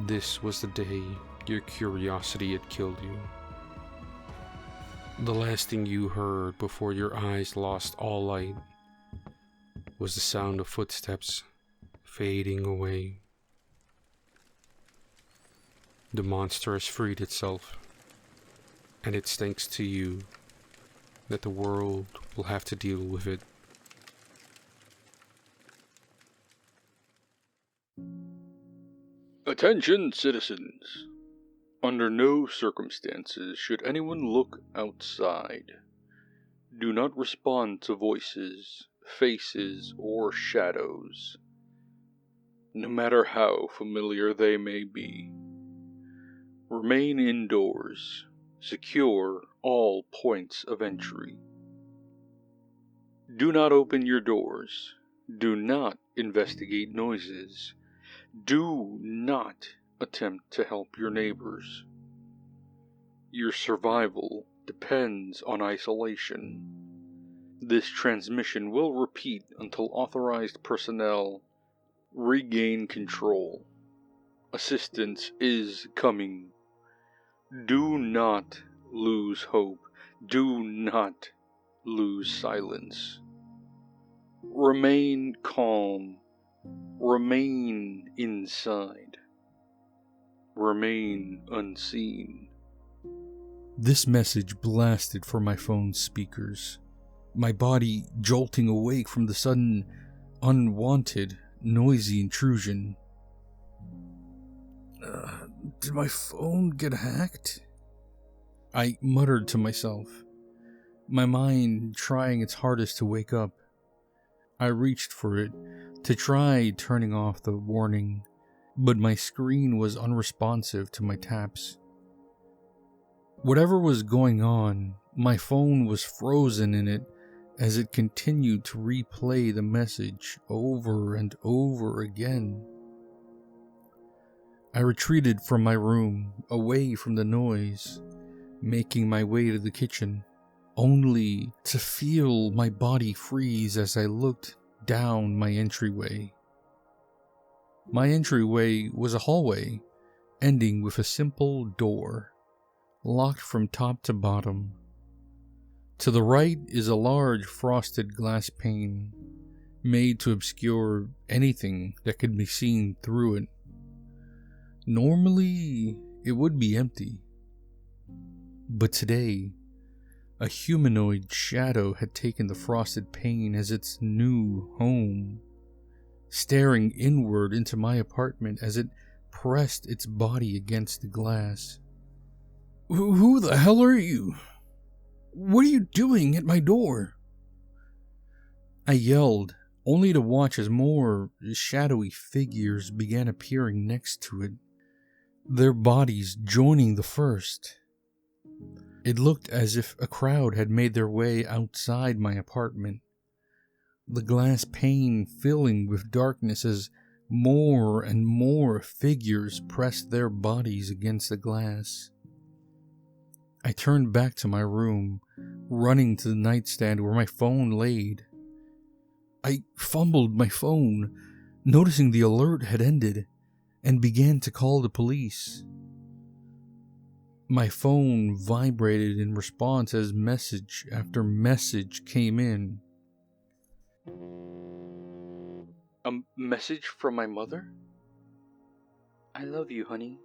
S1: This was the day your curiosity had killed you. The last thing you heard before your eyes lost all light was the sound of footsteps fading away. The monster has freed itself, and it's thanks to you that the world will have to deal with it.
S2: Attention, citizens! Under no circumstances should anyone look outside. Do not respond to voices, faces, or shadows, no matter how familiar they may be. Remain indoors. Secure all points of entry. Do not open your doors. Do not investigate noises. Do not attempt to help your neighbors. Your survival depends on isolation. This transmission will repeat until authorized personnel regain control. Assistance is coming. Do not lose hope. Do not lose silence. Remain calm. Remain inside. Remain unseen.
S3: This message blasted from my phone's speakers, my body jolting awake from the sudden, unwanted, noisy intrusion. Did my phone get hacked? I muttered to myself, my mind trying its hardest to wake up. I reached for it to try turning off the warning, but my screen was unresponsive to my taps. Whatever was going on, my phone was frozen in it as it continued to replay the message over and over again. I retreated from my room, away from the noise, making my way to the kitchen, only to feel my body freeze as I looked down my entryway. My entryway was a hallway, ending with a simple door, locked from top to bottom. To the right is a large frosted glass pane, made to obscure anything that could be seen through it. Normally, it would be empty. But today, a humanoid shadow had taken the frosted pane as its new home, staring inward into my apartment as it pressed its body against the glass. Who the hell are you? What are you doing at my door? I yelled, only to watch as more shadowy figures began appearing next to it, their bodies joining the first. It looked as if a crowd had made their way outside my apartment, the glass pane filling with darkness as more and more figures pressed their bodies against the glass. I turned back to my room, running to the nightstand where my phone laid. I fumbled my phone, noticing the alert had ended, and began to call the police. My phone vibrated in response as message after message came in.
S2: A message from my mother?
S4: I love you, honey.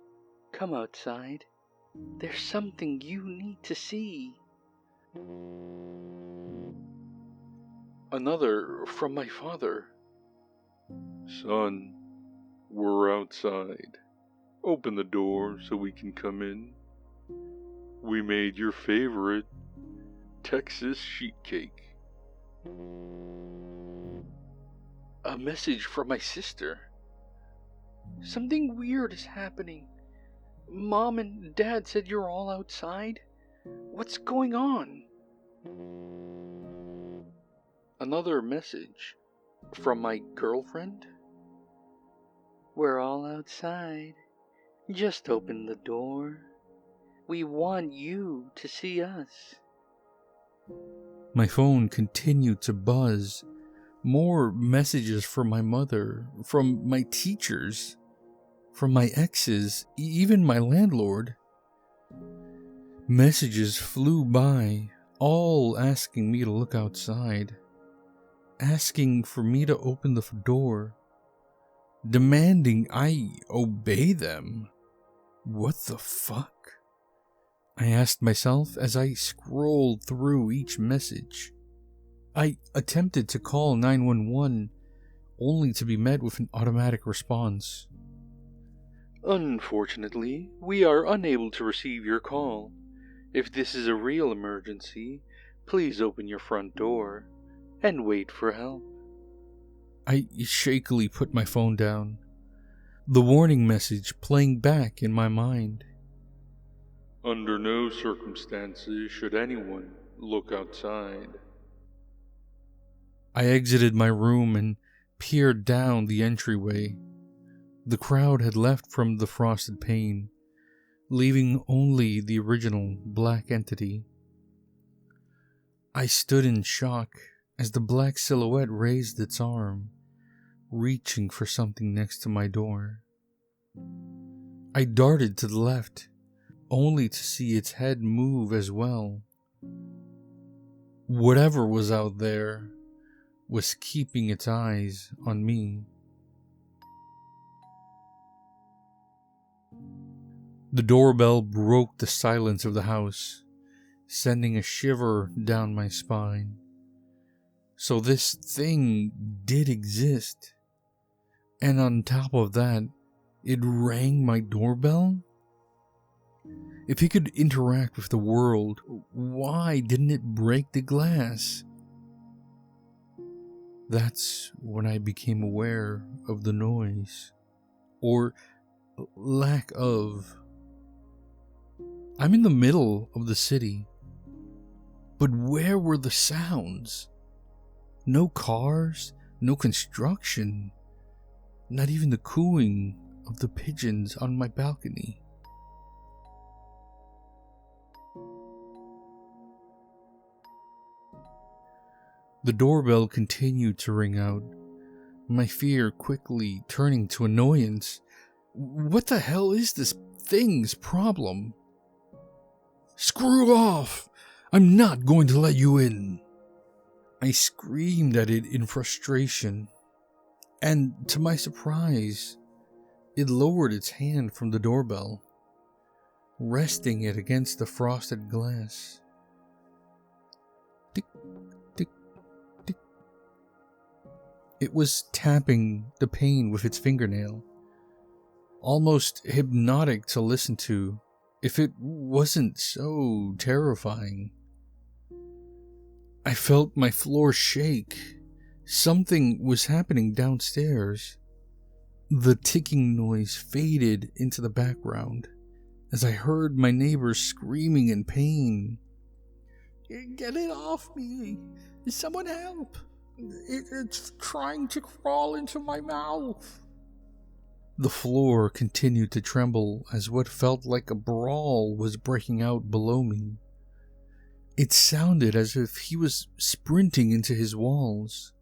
S4: Come outside. There's something you need to see.
S2: Another from my father. Son, we're outside. Open the door so we can come in. We made your favorite Texas sheet cake.
S4: A message from my sister. Something weird is happening. Mom and Dad said you're all outside. What's going on?
S2: Another message from my girlfriend.
S4: We're all outside. Just open the door. We want you to see us.
S3: My phone continued to buzz. More messages from my mother, from my teachers, from my exes, even my landlord. Messages flew by, all asking me to look outside, asking for me to open the door, demanding I obey them. What the fuck? I asked myself as I scrolled through each message. I attempted to call 911, only to be met with an automatic response.
S2: Unfortunately, we are unable to receive your call. If this is a real emergency, please open your front door and wait for help.
S3: I shakily put my phone down, the warning message playing back in my mind.
S2: Under no circumstances should anyone look outside.
S3: I exited my room and peered down the entryway. The crowd had left from the frosted pane, leaving only the original black entity. I stood in shock as the black silhouette raised its arm, reaching for something next to my door. I darted to the left, only to see its head move as well. Whatever was out there was keeping its eyes on me. The doorbell broke the silence of the house, sending a shiver down my spine. So this thing did exist. And on top of that, it rang my doorbell? If it could interact with the world, why didn't it break the glass? That's when I became aware of the noise, or lack of. I'm in the middle of the city, but where were the sounds? No cars, no construction, not even the cooing of the pigeons on my balcony. The doorbell continued to ring out, my fear quickly turning to annoyance. What the hell is this thing's problem? Screw off! I'm not going to let you in! I screamed at it in frustration, and to my surprise, It lowered its hand from the doorbell, resting it against the frosted glass. Tick, tick, tick. It was tapping the pane with its fingernail, almost hypnotic to listen to, if it wasn't so terrifying. I felt my floor shake. Something was happening downstairs. The ticking noise faded into the background as I heard my neighbor screaming in pain.
S5: Get it off me! Someone help! It's trying to crawl into my mouth.
S3: The floor continued to tremble as what felt like a brawl was breaking out below me. It sounded as if he was sprinting into his walls,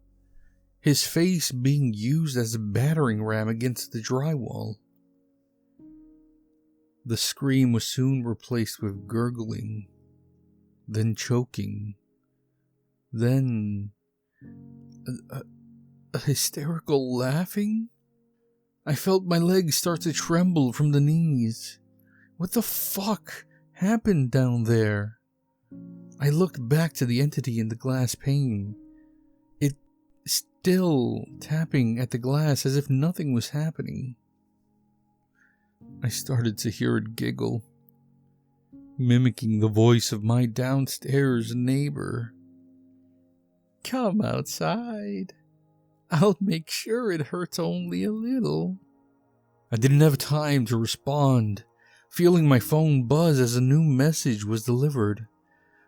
S3: his face being used as a battering ram against the drywall. The scream was soon replaced with gurgling, then choking, then a hysterical laughing. I felt my legs start to tremble from the knees. What the fuck happened down there? I looked back to the entity in the glass pane. It still tapping at the glass as if nothing was happening. I started to hear it giggle, mimicking the voice of my downstairs neighbor.
S5: Come outside. I'll make sure it hurts only a little.
S3: I didn't have time to respond, feeling my phone buzz as a new message was delivered.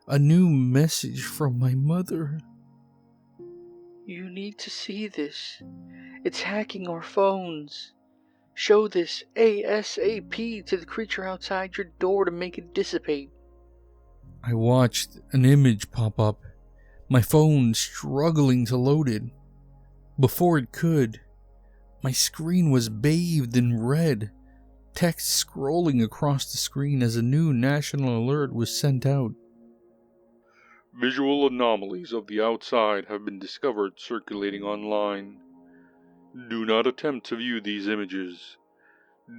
S3: A new message from my mother.
S4: You need to see this. It's hacking our phones. Show this ASAP to the creature outside your door to make it dissipate.
S3: I watched an image pop up, my phone struggling to load it. Before it could, my screen was bathed in red, text scrolling across the screen as a new national alert was sent out.
S2: Visual anomalies of the outside have been discovered circulating online. Do not attempt to view these images.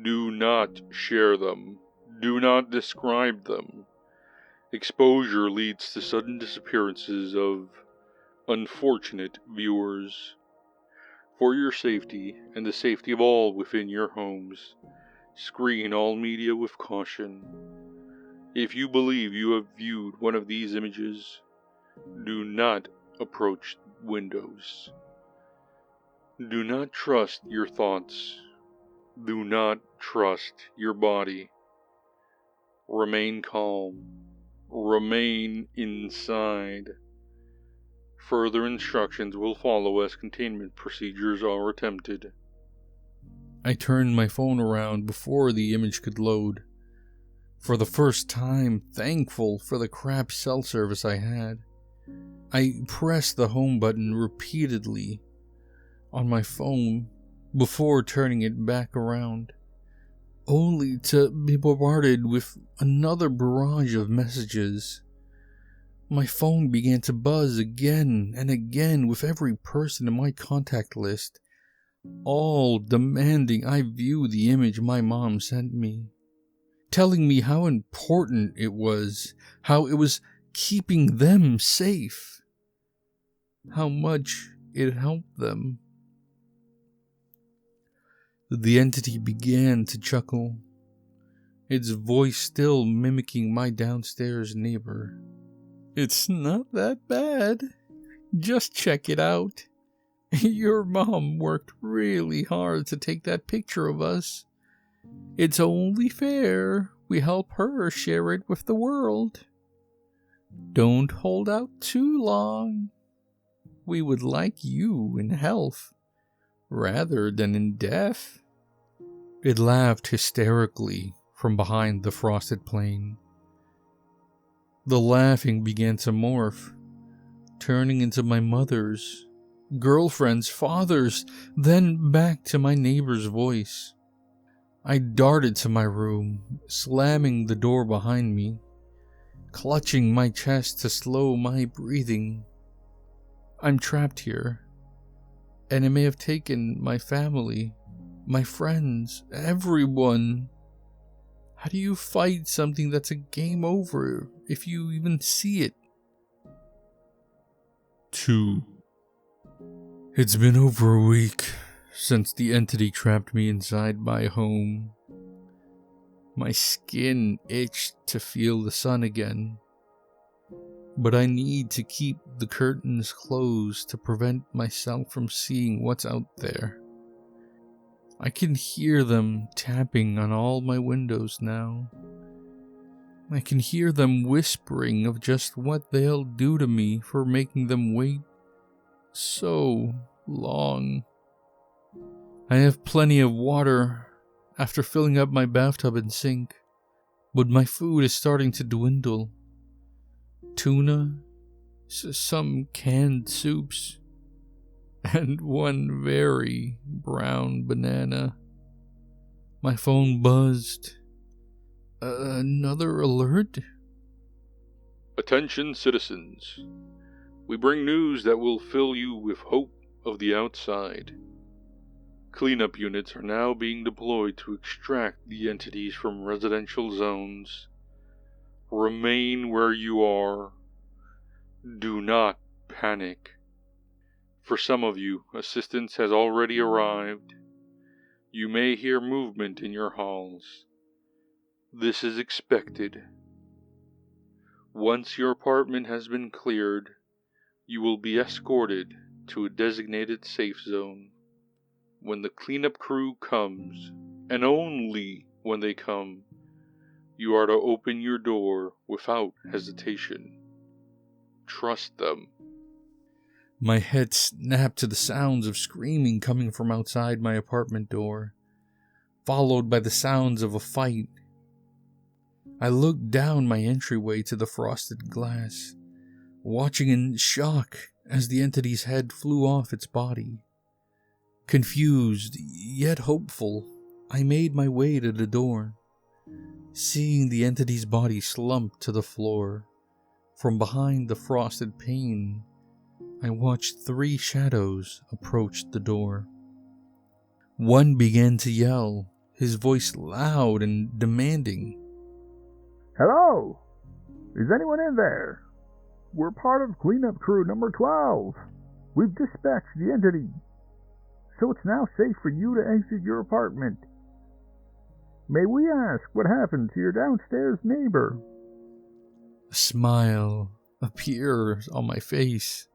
S2: Do not share them. Do not describe them. Exposure leads to sudden disappearances of unfortunate viewers. For your safety and the safety of all within your homes, screen all media with caution. If you believe you have viewed one of these images, do not approach windows. Do not trust your thoughts. Do not trust your body. Remain calm. Remain inside. Further instructions will follow as containment procedures are attempted.
S3: I turned my phone around before the image could load. For the first time, thankful for the crap cell service I had. I pressed the home button repeatedly on my phone before turning it back around, only to be bombarded with another barrage of messages. My phone began to buzz again and again with every person in my contact list, all demanding I view the image my mom sent me, telling me how important it was, how it was keeping them safe, how much it helped them. The entity began to chuckle, its voice still mimicking my downstairs neighbor.
S5: It's not that bad. Just check it out. Your mom worked really hard to take that picture of us. It's only fair we help her share it with the world. Don't hold out too long. We would like you in health rather than in death.
S3: It laughed hysterically from behind the frosted plane. The laughing began to morph, turning into my mother's, girlfriend's, father's, then back to my neighbor's voice. I darted to my room, slamming the door behind me, clutching my chest to slow my breathing. I'm trapped here, and it may have taken my family
S5: my friends, everyone. How do you fight something that's a game over if you even see it?
S3: 2. It's been over a week since the entity trapped me inside my home. My skin itched to feel the sun again, but I need to keep the curtains closed to prevent myself from seeing what's out there. I can hear them tapping on all my windows now. I can hear them whispering of just what they'll do to me for making them wait so long. I have plenty of water after filling up my bathtub and sink, but my food is starting to dwindle. Tuna, some canned soups, and one very brown banana. My phone buzzed. Another alert?
S2: Attention, citizens. We bring news that will fill you with hope of the outside. Cleanup units are now being deployed to extract the entities from residential zones. Remain where you are. Do not panic. For some of you, assistance has already arrived. You may hear movement in your halls. This is expected. Once your apartment has been cleared, you will be escorted to a designated safe zone. When the cleanup crew comes, and only when they come, you are to open your door without hesitation. Trust them.
S5: My head snapped to the sounds of screaming coming from outside my apartment door, followed by the sounds of a fight. I looked down my entryway to the frosted glass, watching in shock as the entity's head flew off its body. Confused, yet hopeful, I made my way to the door. Seeing the entity's body slump to the floor, from behind the frosted pane, I watched 3 shadows approach the door. One began to yell, his voice loud and demanding.
S6: Hello? Is anyone in there? We're part of cleanup crew number 12. We've dispatched the entity, so it's now safe for you to exit your apartment. May we ask what happened to your downstairs neighbor?
S5: A smile appeared on my face.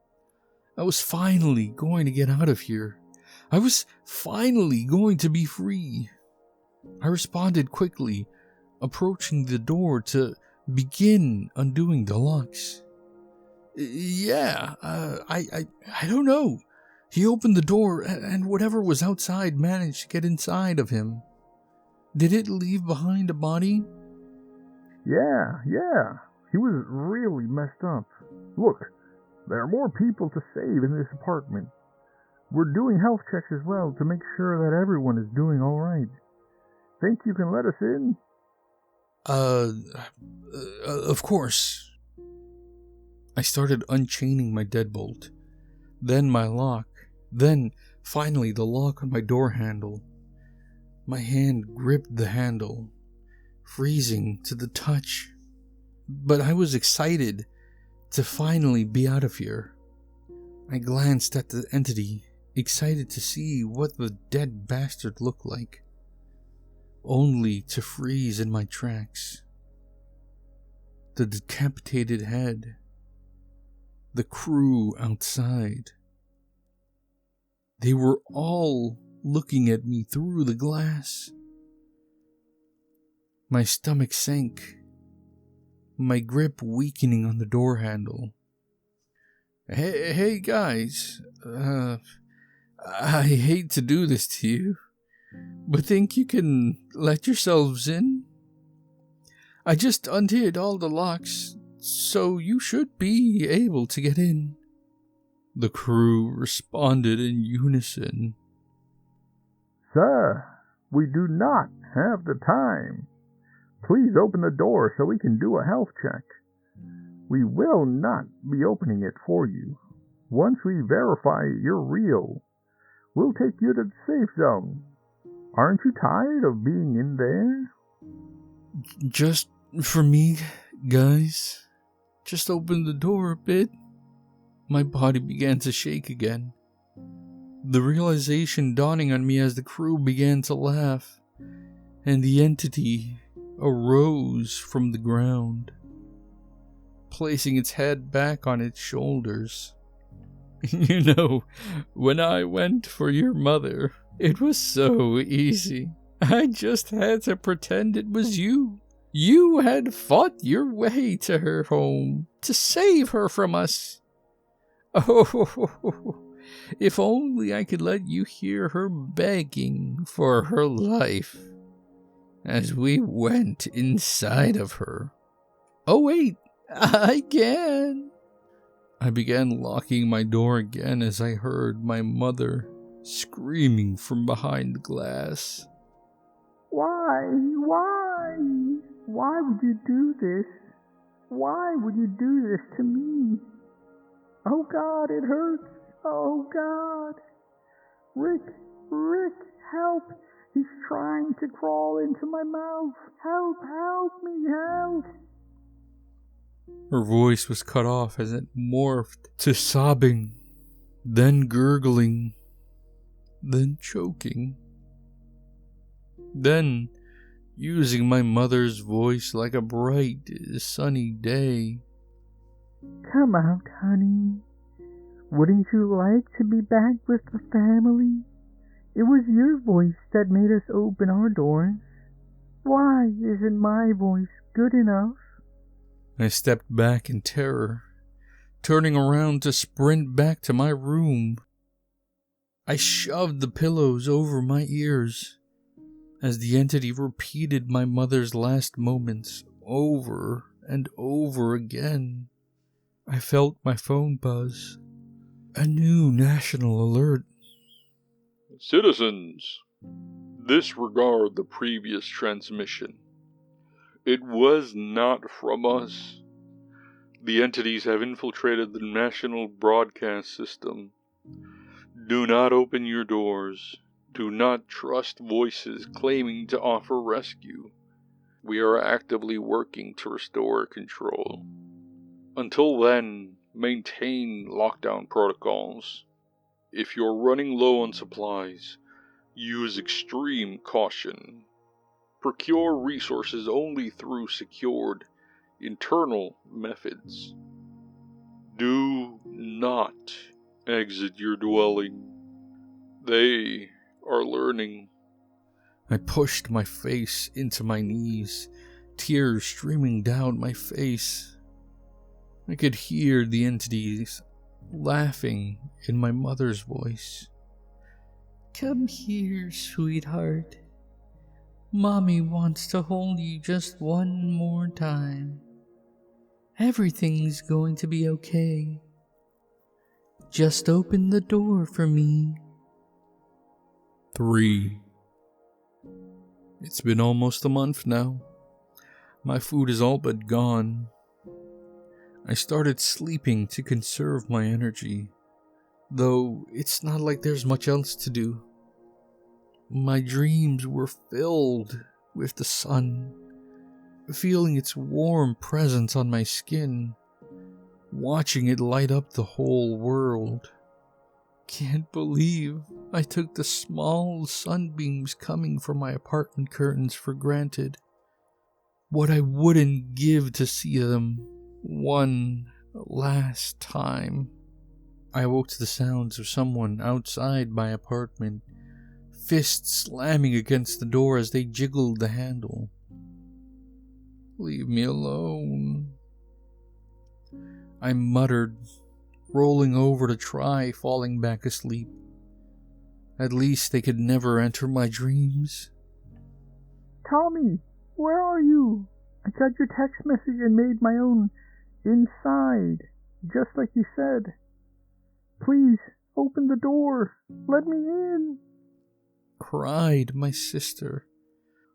S5: I was finally going to get out of here. I was finally going to be free. I responded quickly, approaching the door to begin undoing the locks. I don't know. He opened the door and whatever was outside managed to get inside of him. Did it leave behind a body?
S6: Yeah. He was really messed up. Look, there are more people to save in this apartment. We're doing health checks as well to make sure that everyone is doing all right. Think you can let us in?
S5: Of course. I started unchaining my deadbolt, then my lock, then finally the lock on my door handle. My hand gripped the handle, freezing to the touch. But I was excited to finally be out of here. I glanced at the entity, excited to see what the dead bastard looked like, only to freeze in my tracks. The decapitated head, the crew outside. They were all looking at me through the glass. My stomach sank, my grip weakening on the door handle. Hey guys, I hate to do this to you, but think you can let yourselves in? I just undid all the locks, so you should be able to get in. The crew responded in unison.
S6: Sir, we do not have the time. Please open the door so we can do a health check. We will not be opening it for you. Once we verify you're real, we'll take you to the safe zone. Aren't you tired of being in there?
S5: Just for me, guys. Just open the door a bit. My body began to shake again. The realization dawning on me as the crew began to laugh, and the entity arose from the ground, placing its head back on its shoulders. You know, when I went for your mother, it was so easy. I just had to pretend it was you. You had fought your way to her home to save her from us. Oh, if only I could let you hear her begging for her life as we went inside of her. Oh wait, I can. I began locking my door again as I heard my mother screaming from behind the glass.
S6: Why? Why would you do this? Why would you do this to me? Oh God, it hurts. Oh God. Rick, help. He's trying to crawl into my mouth. Help me, help.
S5: Her voice was cut off as it morphed to sobbing, then gurgling, then choking. Then, using my mother's voice like a bright, sunny day.
S6: Come out, honey. Wouldn't you like to be back with the family? It was your voice that made us open our doors. Why isn't my voice good enough?
S5: I stepped back in terror, turning around to sprint back to my room. I shoved the pillows over my ears as the entity repeated my mother's last moments over and over again. I felt my phone buzz. A new national alert.
S2: Citizens, disregard the previous transmission. It was not from us. The entities have infiltrated the national broadcast system. Do not open your doors. Do not trust voices claiming to offer rescue. We are actively working to restore control. Until then, maintain lockdown protocols. If you're running low on supplies, use extreme caution. Procure resources only through secured, internal methods. Do not exit your dwelling. They are learning.
S5: I pushed my face into my knees, tears streaming down my face. I could hear the entities laughing in my mother's voice. Come here, sweetheart. Mommy wants to hold you just one more time. Everything's going to be okay. Just open the door for me. 3. It's been almost a month now. My food is all but gone. I started sleeping to conserve my energy, though it's not like there's much else to do. My dreams were filled with the sun, feeling its warm presence on my skin, watching it light up the whole world. Can't believe I took the small sunbeams coming from my apartment curtains for granted. What I wouldn't give to see them one last time. I awoke to the sounds of someone outside my apartment, fists slamming against the door as they jiggled the handle. Leave me alone, I muttered, rolling over to try falling back asleep. At least they could never enter my dreams.
S6: Tommy, where are you? I got your text message and made my own inside, just like you said. Please, open the door. Let me in.
S5: Cried my sister,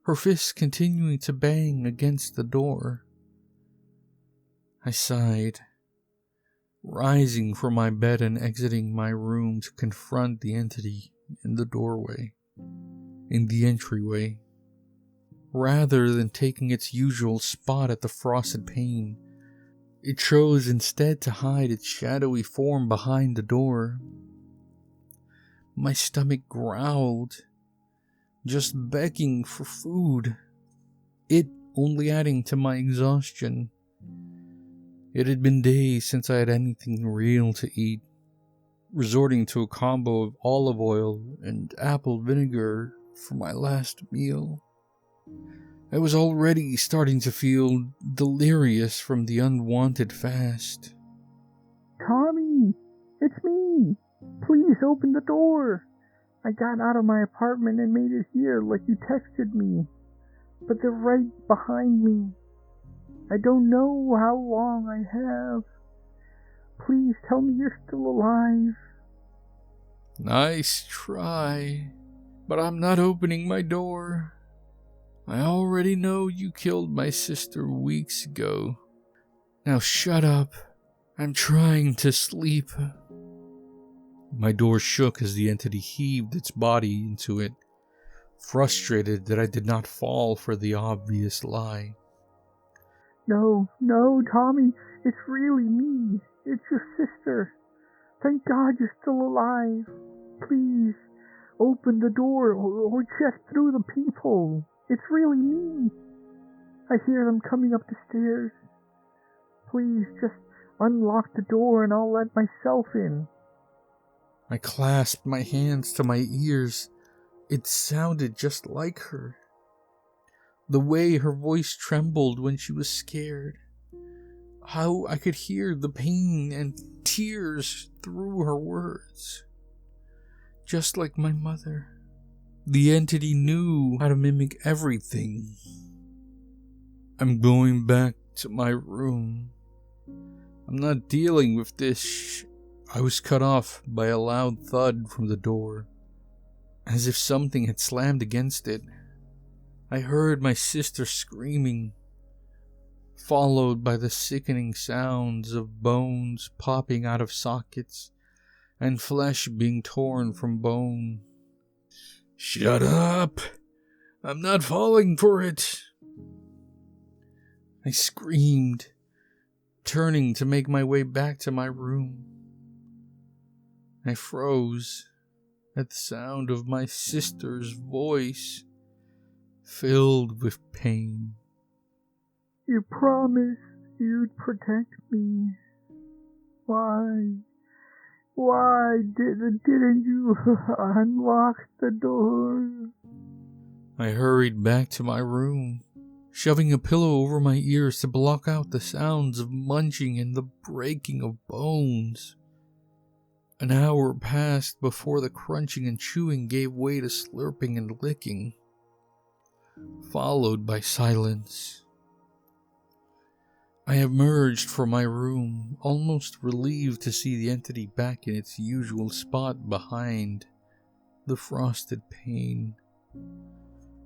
S5: her fists continuing to bang against the door. I sighed, rising from my bed and exiting my room to confront the entity in the doorway. in the entryway. Rather than taking its usual spot at the frosted pane, it chose instead to hide its shadowy form behind the door. My stomach growled, just begging for food, it only adding to my exhaustion. It had been days since I had anything real to eat, resorting to a combo of olive oil and apple vinegar for my last meal. I was already starting to feel delirious from the unwanted fast.
S6: Tommy, it's me. Please open the door. I got out of my apartment and made it here like you texted me. But they're right behind me. I don't know how long I have. Please tell me you're still alive.
S5: Nice try, but I'm not opening my door. I already know you killed my sister weeks ago. Now shut up. I'm trying to sleep. My door shook as the entity heaved its body into it, frustrated that I did not fall for the obvious lie.
S6: No, Tommy, it's really me. It's your sister. Thank God you're still alive. Please, open the door or check through the peephole. It's really me. I hear them coming up the stairs. Please, just unlock the door and I'll let myself in.
S5: I clasped my hands to my ears. It sounded just like her. The way her voice trembled when she was scared. How I could hear the pain and tears through her words. Just like my mother. The entity knew how to mimic everything. I'm going back to my room. I'm not dealing with this. I was cut off by a loud thud from the door, as if something had slammed against it. I heard my sister screaming, followed by the sickening sounds of bones popping out of sockets and flesh being torn from bone. Shut up! I'm not falling for it! I screamed, turning to make my way back to my room. I froze at the sound of my sister's voice, filled with pain.
S6: You promised you'd protect me. Why didn't you unlock the door?
S5: I hurried back to my room, shoving a pillow over my ears to block out the sounds of munching and the breaking of bones. An hour passed before the crunching and chewing gave way to slurping and licking, followed by silence. I emerged from my room, almost relieved to see the entity back in its usual spot behind the frosted pane.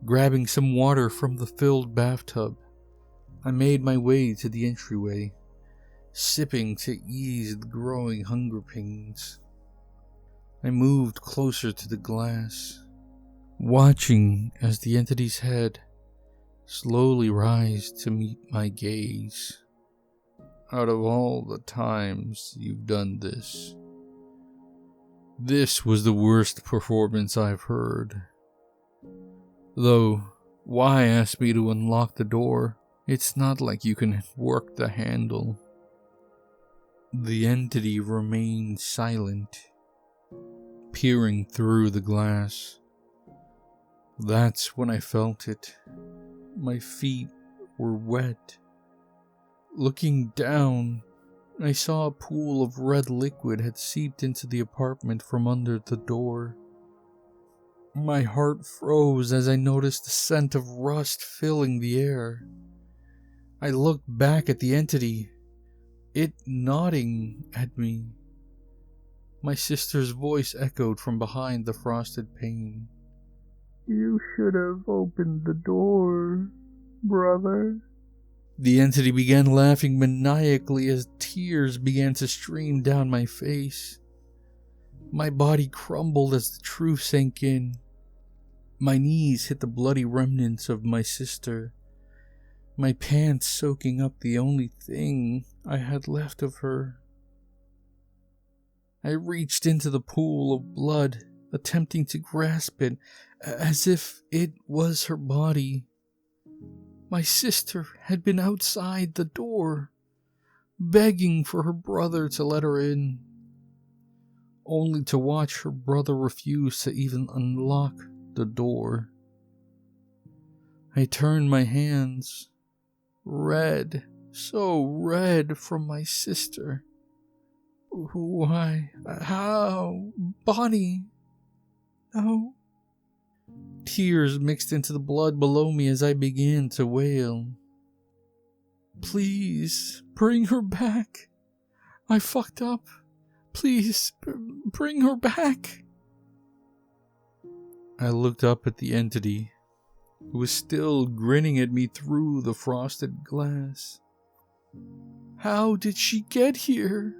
S5: Grabbing some water from the filled bathtub, I made my way to the entryway, sipping to ease the growing hunger pains. I moved closer to the glass, watching as the entity's head slowly rise to meet my gaze. Out of all the times you've done this, this was the worst performance I've heard. Though, why ask me to unlock the door? It's not like you can work the handle. The entity remained silent, peering through the glass. That's when I felt it. My feet were wet. Looking down, I saw a pool of red liquid had seeped into the apartment from under the door. My heart froze as I noticed the scent of rust filling the air. I looked back at the entity, it nodding at me. My sister's voice echoed from behind the frosted pane.
S6: You should have opened the door, brother.
S5: The entity began laughing maniacally as tears began to stream down my face. My body crumbled as the truth sank in. My knees hit the bloody remnants of my sister, my pants soaking up the only thing I had left of her. I reached into the pool of blood, attempting to grasp it as if it was her body. My sister had been outside the door, begging for her brother to let her in, only to watch her brother refuse to even unlock the door. I turned my hands, red, so red from my sister. Why? How? Bonnie? No. Tears mixed into the blood below me as I began to wail. Please, bring her back. I fucked up. Please, bring her back. I looked up at the entity, who was still grinning at me through the frosted glass. How did she get here?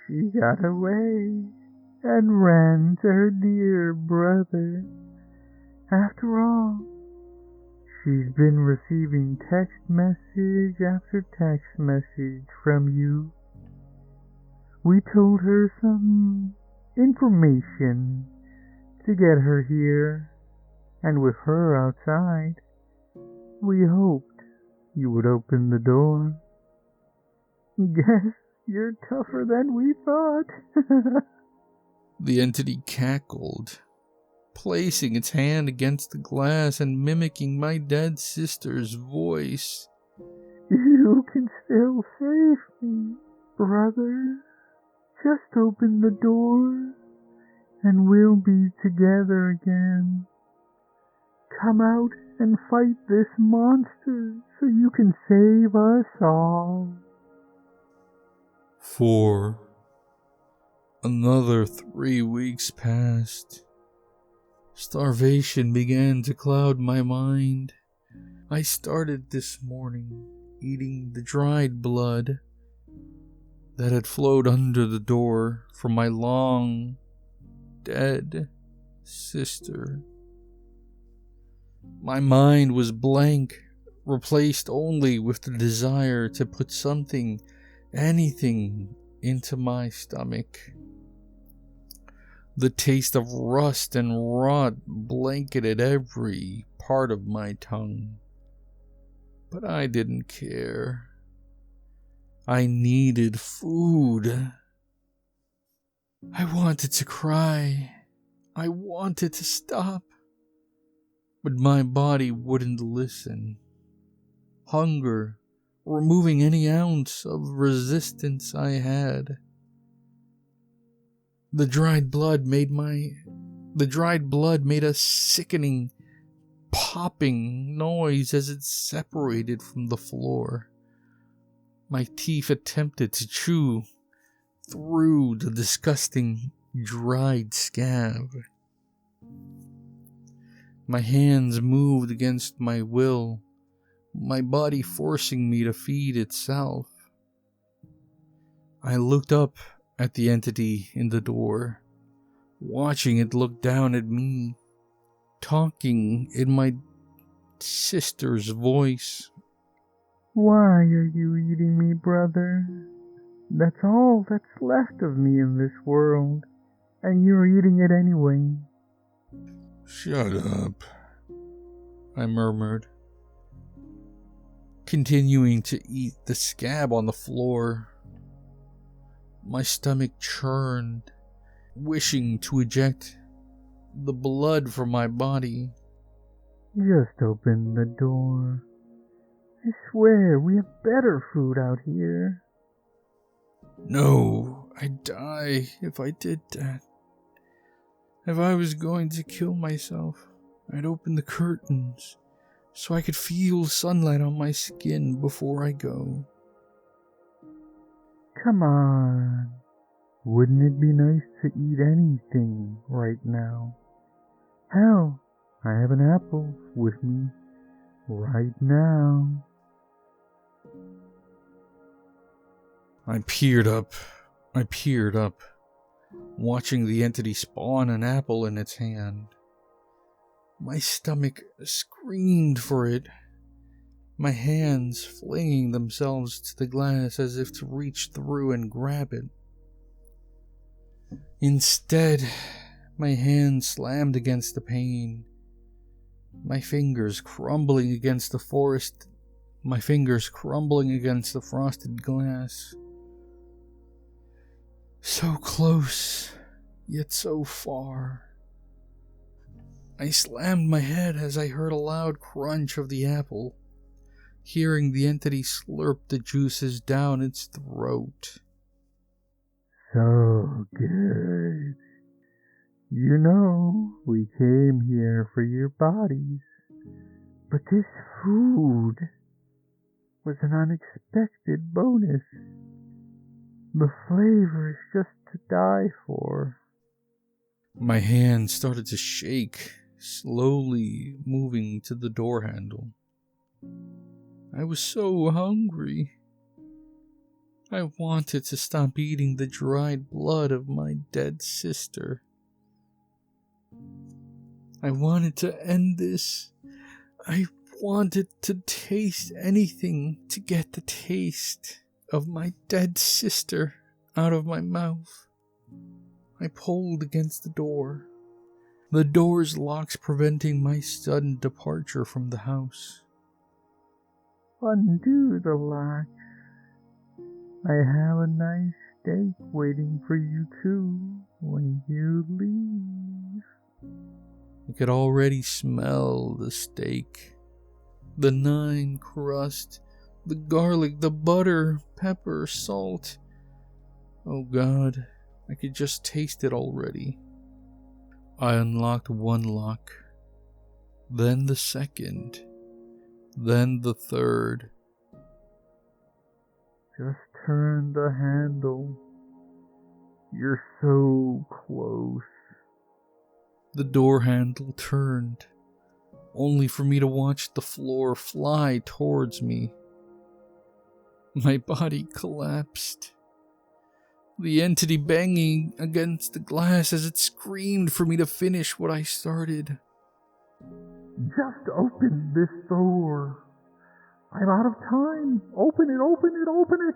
S6: She got away and ran to her dear brother. After all, she's been receiving text message after text message from you. We told her some information to get her here, and with her outside, we hoped you would open the door. Guess you're tougher than we thought.
S5: The entity cackled, placing its hand against the glass and mimicking my dead sister's voice.
S6: You can still save me, brother. Just open the door, and we'll be together again. Come out and fight this monster so you can save us all.
S5: Another 3 weeks passed. Starvation began to cloud my mind. I started this morning eating the dried blood that had flowed under the door from my long dead sister. My mind was blank, replaced only with the desire to put something, anything, into my stomach. The taste of rust and rot blanketed every part of my tongue. But I didn't care. I needed food. I wanted to cry. I wanted to stop. But my body wouldn't listen. Hunger, removing any ounce of resistance I had. The dried blood made a sickening, popping noise as it separated from the floor. My teeth attempted to chew through the disgusting, dried scab. My hands moved against my will, my body forcing me to feed itself. I looked up at the entity in the door, watching it look down at me, talking in my sister's voice.
S6: Why are you eating me, brother? That's all that's left of me in this world, and you're eating it anyway.
S5: Shut up, I murmured, continuing to eat the scab on the floor. My stomach churned, wishing to eject the blood from my body.
S6: Just open the door. I swear we have better food out here.
S5: No, I'd die if I did that. If I was going to kill myself, I'd open the curtains so I could feel sunlight on my skin before I go.
S6: Come on. Wouldn't it be nice to eat anything right now? Hell, I have an apple with me right now.
S5: I peered up, watching the entity spawn an apple in its hand. My stomach screamed for it, my hands flinging themselves to the glass as if to reach through and grab it. Instead, my hand slammed against the pane, my fingers crumbling against the frosted glass. So close, yet so far. I slammed my head as I heard a loud crunch of the apple, hearing the entity slurp the juices down its throat.
S6: So good. You know, we came here for your bodies, but this food was an unexpected bonus. The flavor is just to die for.
S5: My hand started to shake, slowly moving to the door handle. I was so hungry. I wanted to stop eating the dried blood of my dead sister. I wanted to end this. I wanted to taste anything to get the taste of my dead sister out of my mouth. I pulled against the door, the door's locks preventing my sudden departure from the house.
S6: Undo the lock. I have a nice steak waiting for you too when you leave.
S5: I could already smell the steak, the 9 crust, the garlic, the butter, pepper, salt. Oh God, I could just taste it already. I unlocked one lock, then the second, then the third.
S6: Just turn the handle. You're so close.
S5: The door handle turned, only for me to watch the floor fly towards me. My body collapsed, the entity banging against the glass as it screamed for me to finish what I started.
S6: Just open this door. I'm out of time. Open it, open it, open it.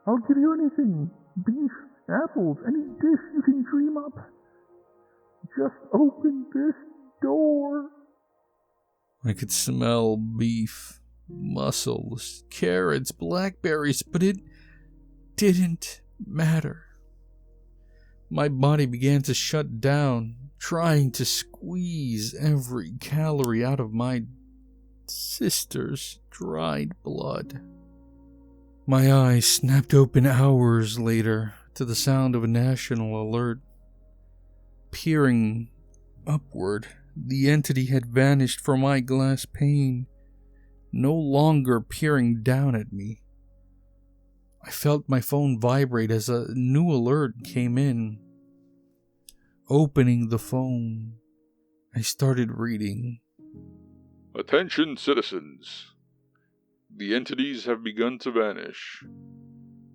S6: I'll give you anything. Beef, apples, any dish you can dream up. Just open this door.
S5: I could smell beef, mussels, carrots, blackberries, but it didn't matter. My body began to shut down, trying to squeeze every calorie out of my sister's dried blood. My eyes snapped open hours later to the sound of a national alert. Peering upward, the entity had vanished from my glass pane, no longer peering down at me. I felt my phone vibrate as a new alert came in. Opening the phone, I started reading.
S2: Attention, citizens. The entities have begun to vanish.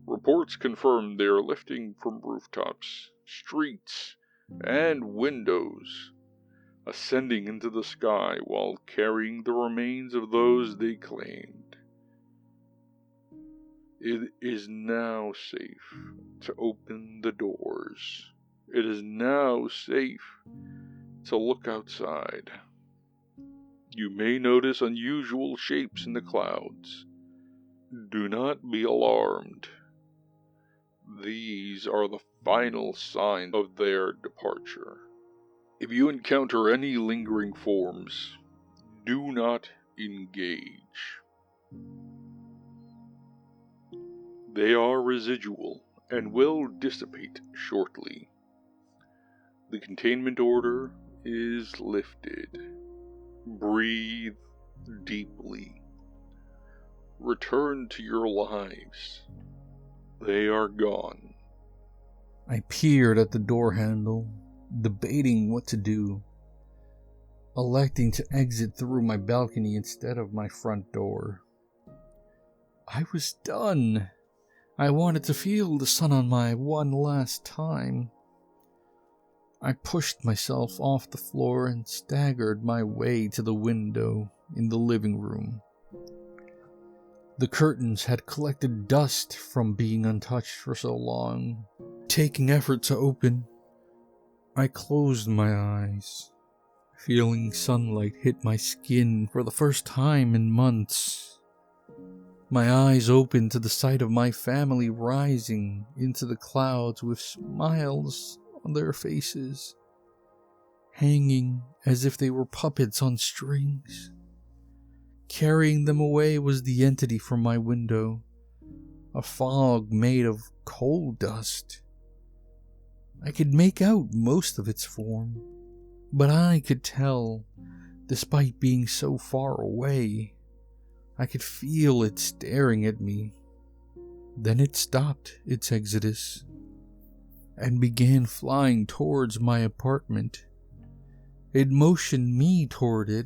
S2: Reports confirm they are lifting from rooftops, streets, and windows, ascending into the sky while carrying the remains of those they claimed. It is now safe to open the doors. It is now safe to look outside. You may notice unusual shapes in the clouds. Do not be alarmed. These are the final signs of their departure. If you encounter any lingering forms, do not engage. They are residual and will dissipate shortly. The containment order is lifted. Breathe deeply. Return to your lives. They are gone.
S5: I peered at the door handle, debating what to do, electing to exit through my balcony instead of my front door. I was done. I wanted to feel the sun on my one last time.
S3: I pushed myself off the floor and staggered my way to the window in the living room. The curtains had collected dust from being untouched for so long. Taking effort to open, I closed my eyes, feeling sunlight hit my skin for the first time in months. My eyes opened to the sight of my family rising into the clouds with smiles on their faces, hanging as if they were puppets on strings. Carrying them away was the entity from my window, a fog made of coal dust. I could make out most of its form, but I could tell, despite being so far away, I could feel it staring at me. Then it stopped its exodus and began flying towards my apartment. It motioned me toward it,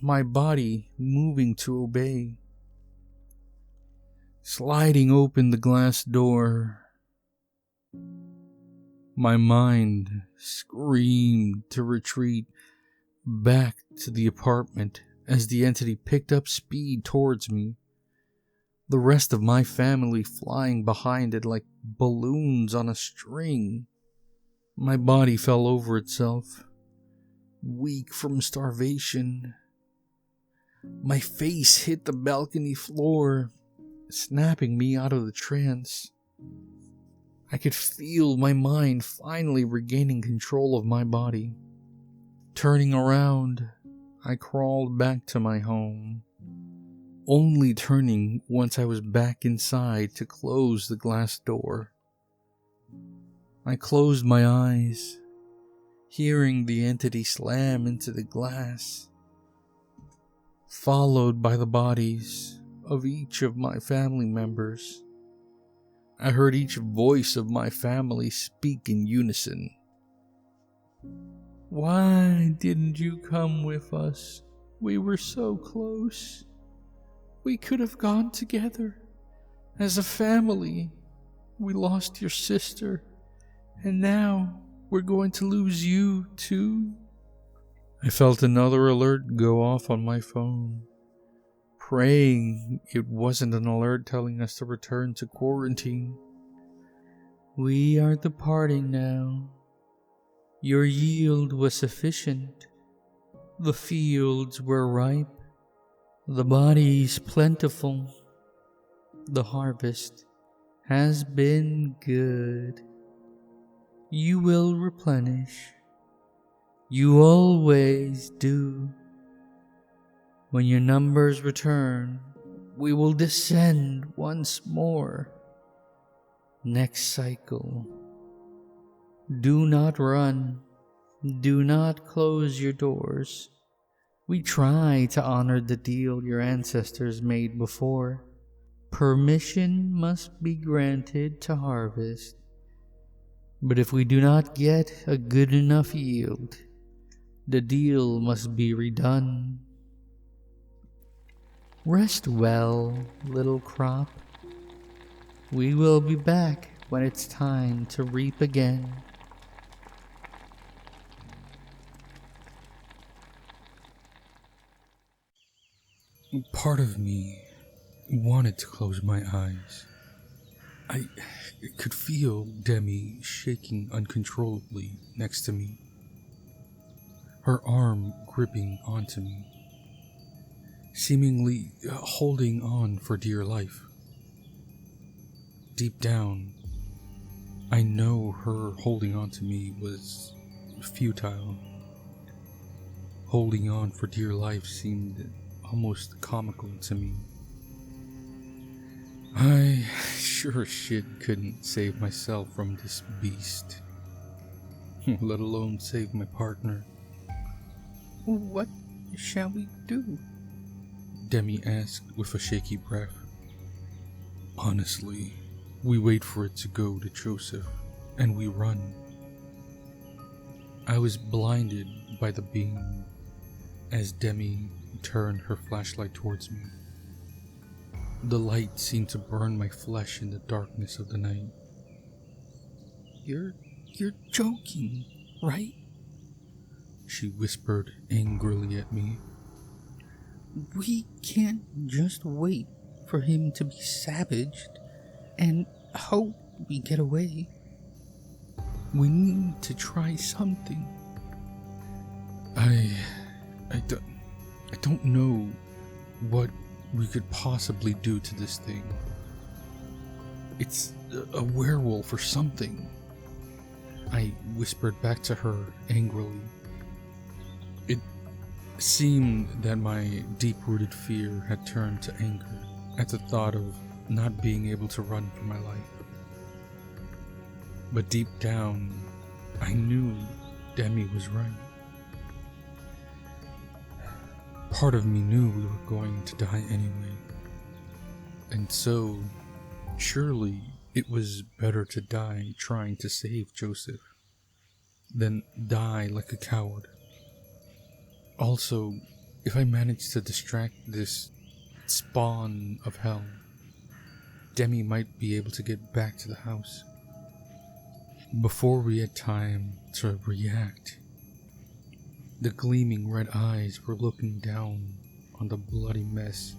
S3: my body moving to obey. Sliding open the glass door, my mind screamed to retreat back to the apartment as the entity picked up speed towards me, the rest of my family flying behind it like balloons on a string. My body fell over itself, weak from starvation. My face hit the balcony floor, snapping me out of the trance. I could feel my mind finally regaining control of my body. Turning around, I crawled back to my home, only turning once I was back inside to close the glass door. I closed my eyes, hearing the entity slam into the glass, followed by the bodies of each of my family members. I heard each voice of my family speak in unison. "Why didn't you come with us? We were so close. We could have gone together as a family. We lost your sister, and now we're going to lose you too." I felt another alert go off on my phone, praying it wasn't an alert telling us to return to quarantine. "We are departing now. Your yield was sufficient. The fields were ripe, the bodies plentiful. The harvest has been good. You will replenish. You always do. When your numbers return, we will descend once more. Next cycle. Do not run. Do not close your doors. We try to honor the deal your ancestors made before. Permission must be granted to harvest. But if we do not get a good enough yield, the deal must be redone. Rest well, little crop. We will be back when it's time to reap again." Part of me wanted to close my eyes. I could feel Demi shaking uncontrollably next to me, her arm gripping onto me, seemingly holding on for dear life. Deep down, I know her holding on to me was futile. Holding on for dear life seemed almost comical to me. I sure as shit couldn't save myself from this beast, let alone save my partner.
S5: "What shall we do?"
S3: Demi asked with a shaky breath. "Honestly, we wait for it to go to Joseph, and we run." I was blinded by the beam as Demi turned her flashlight towards me. The light seemed to burn my flesh in the darkness of the night.
S5: You're joking,
S3: right?" she whispered angrily at me. "We can't just wait for him to be savaged and hope we get away. We need to try something." I don't know what we could possibly do to this thing. It's a werewolf or something, I whispered back to her angrily. It seemed that my deep-rooted fear had turned to anger at the thought of not being able to run for my life. But deep down, I knew Demi was right. Part of me knew we were going to die anyway. And so, surely it was better to die trying to save Joseph than die like a coward. Also, if I managed to distract this spawn of hell, Demi might be able to get back to the house. Before we had time to react, the gleaming red eyes were looking down on the bloody mess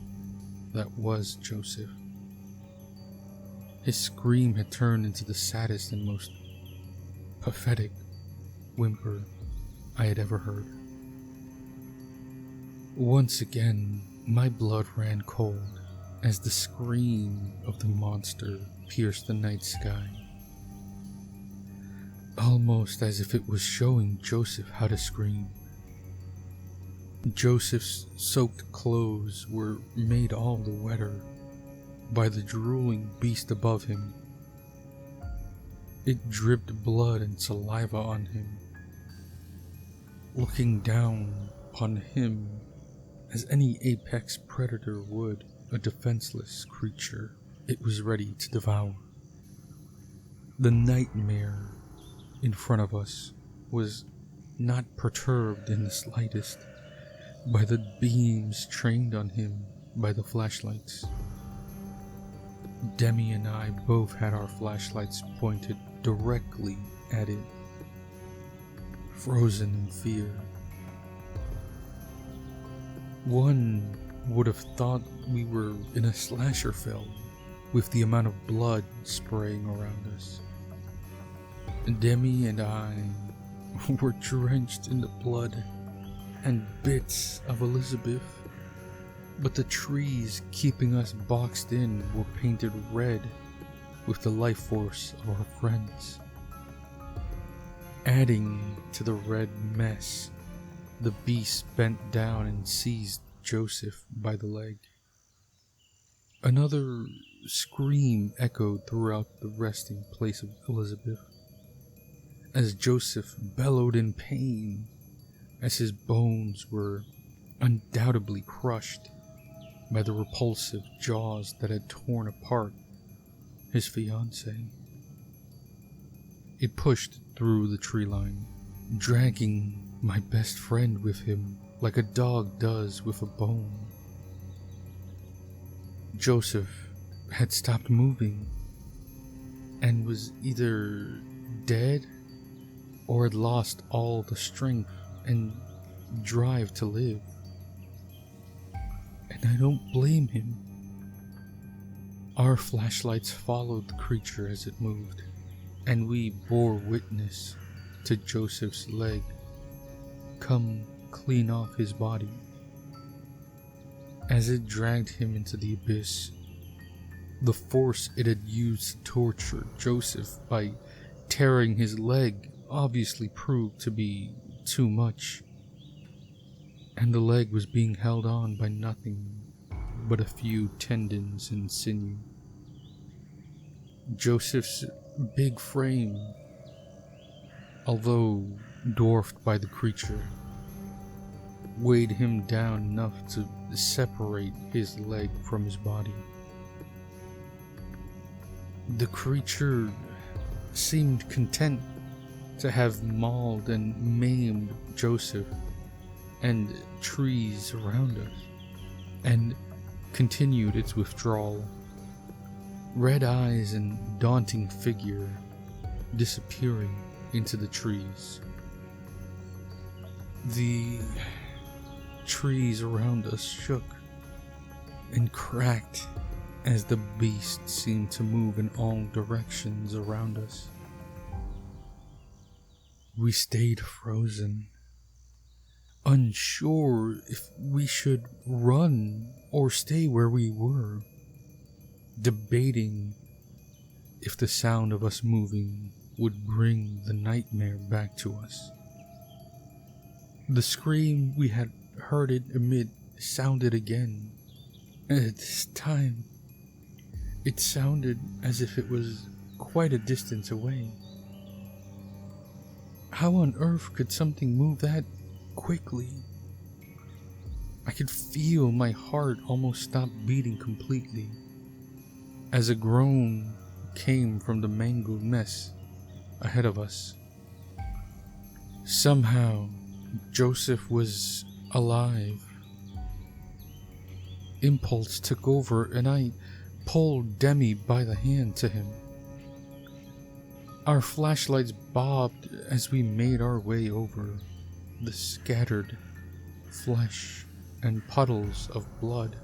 S3: that was Joseph. His scream had turned into the saddest and most pathetic whimper I had ever heard. Once again, my blood ran cold as the scream of the monster pierced the night sky, almost as if it was showing Joseph how to scream. Joseph's soaked clothes were made all the wetter by the drooling beast above him. It dripped blood and saliva on him, looking down upon him as any apex predator would a defenseless creature it was ready to devour. The nightmare in front of us was not perturbed in the slightest by the beams trained on him by the flashlights. Demi and I both had our flashlights pointed directly at it, frozen in fear. One would have thought we were in a slasher film with the amount of blood spraying around us. Demi and I were drenched in the blood and bits of Elizabeth, but the trees keeping us boxed in were painted red with the life force of our friends. Adding to the red mess, the beast bent down and seized Joseph by the leg. Another scream echoed throughout the resting place of Elizabeth, as Joseph bellowed in pain, as his bones were undoubtedly crushed by the repulsive jaws that had torn apart his fiancée. It pushed through the tree line, dragging my best friend with him like a dog does with a bone. Joseph had stopped moving and was either dead or had lost all the strength and drive to live. And I don't blame him. Our flashlights followed the creature as it moved, and we bore witness to Joseph's leg come clean off his body. As it dragged him into the abyss, the force it had used to torture Joseph by tearing his leg obviously proved to be too much, and the leg was being held on by nothing but a few tendons and sinew. Joseph's big frame, although dwarfed by the creature, weighed him down enough to separate his leg from his body. The creature seemed content to have mauled and maimed Joseph and trees around us, and continued its withdrawal. Red eyes and daunting figure disappearing into the trees, The trees around us shook and cracked as the beast seemed to move in all directions around us. We stayed frozen, unsure if we should run or stay where we were, debating if the sound of us moving would bring the nightmare back to us. The scream we had heard it emit sounded again, and at this time, it sounded as if it was quite a distance away. How on earth could something move that quickly? I could feel my heart almost stop beating completely as a groan came from the mangled mess ahead of us. Somehow, Joseph was alive. Impulse took over and I pulled Demi by the hand to him. Our flashlights bobbed as we made our way over the scattered flesh and puddles of blood.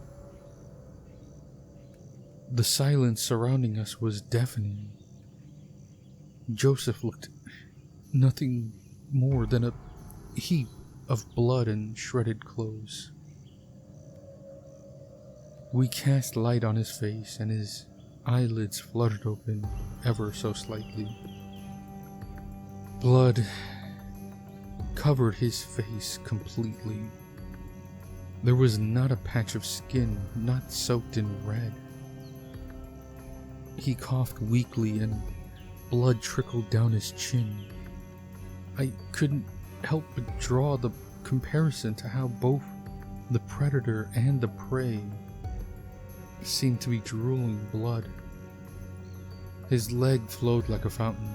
S3: The silence surrounding us was deafening. Joseph looked nothing more than a heap of blood and shredded clothes. We cast light on his face and his eyelids fluttered open ever so slightly. Blood covered his face completely. There was not a patch of skin not soaked in red. He coughed weakly and blood trickled down his chin. I couldn't help but draw the comparison to how both the predator and the prey seemed to be drooling blood. His leg flowed like a fountain,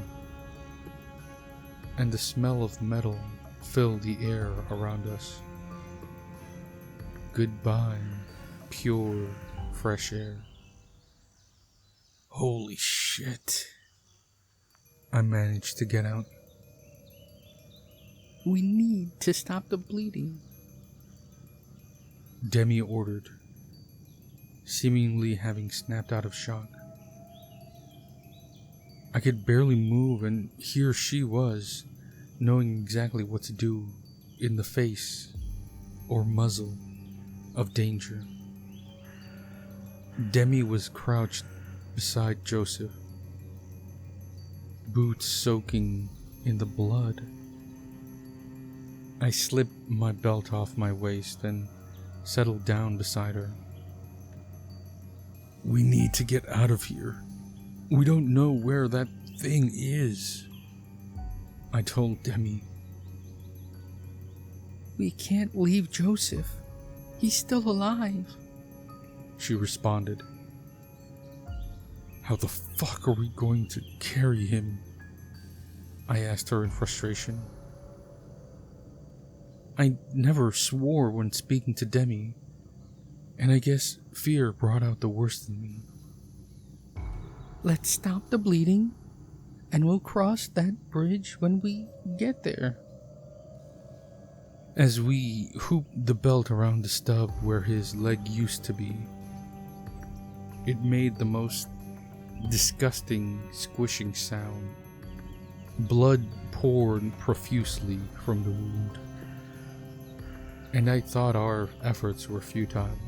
S3: and the smell of metal filled the air around us. Goodbye, pure, fresh air. Holy shit. I managed to get out.
S5: We need to stop the bleeding,
S3: Demi ordered, seemingly having snapped out of shock. I could barely move, and here she was, knowing exactly what to do in the face or muzzle of danger. Demi was crouched beside Joseph, boots soaking in the blood. I slipped my belt off my waist and settled down beside her. We need to get out of here. We don't know where that thing is, I told Demi.
S5: We can't leave Joseph. He's still alive,
S3: she responded. How the fuck are we going to carry him? I asked her in frustration. I never swore when speaking to Demi, and I guess fear brought out the worst in me.
S5: Let's stop the bleeding, and we'll cross that bridge when we get there.
S3: As we hooped the belt around the stub where his leg used to be, it made the most disgusting squishing sound. Blood poured profusely from the wound, and I thought our efforts were futile.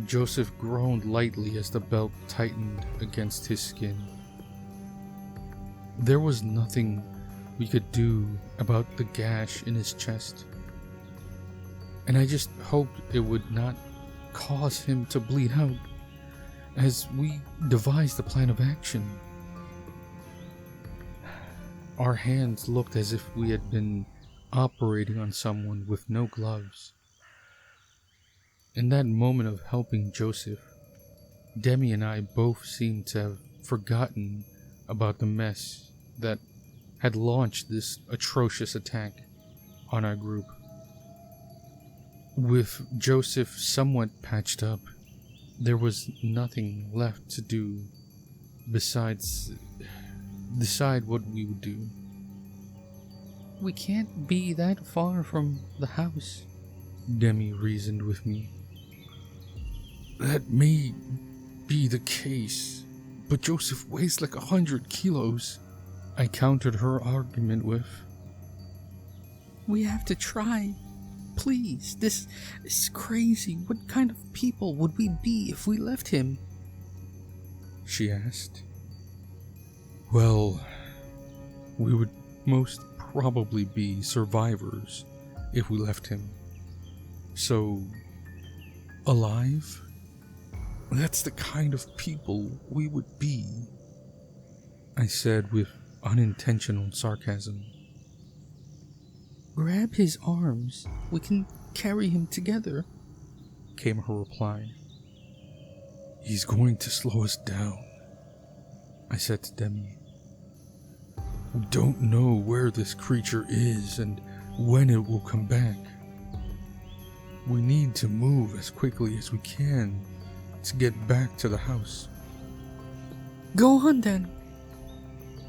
S3: Joseph groaned lightly as the belt tightened against his skin. There was nothing we could do about the gash in his chest, and I just hoped it would not cause him to bleed out as we devised a plan of action. Our hands looked as if we had been operating on someone with no gloves. In that moment of helping Joseph, Demi and I both seemed to have forgotten about the mess that had launched this atrocious attack on our group. With Joseph somewhat patched up, there was nothing left to do besides decide what we would do.
S5: We can't be that far from the house, Demi reasoned with me.
S3: That may be the case, but Joseph weighs like 100 kilos, I countered her argument with.
S5: We have to try. Please, this is crazy. What kind of people would we be if we left him?
S3: She asked. Well, we would most probably be survivors if we left him. So, alive? That's the kind of people we would be, I said with unintentional sarcasm.
S5: Grab his arms. We can carry him together, came her reply.
S3: He's going to slow us down, I said to Demi. We don't know where this creature is and when it will come back. We need to move as quickly as we can to get back to the house.
S5: Go on then,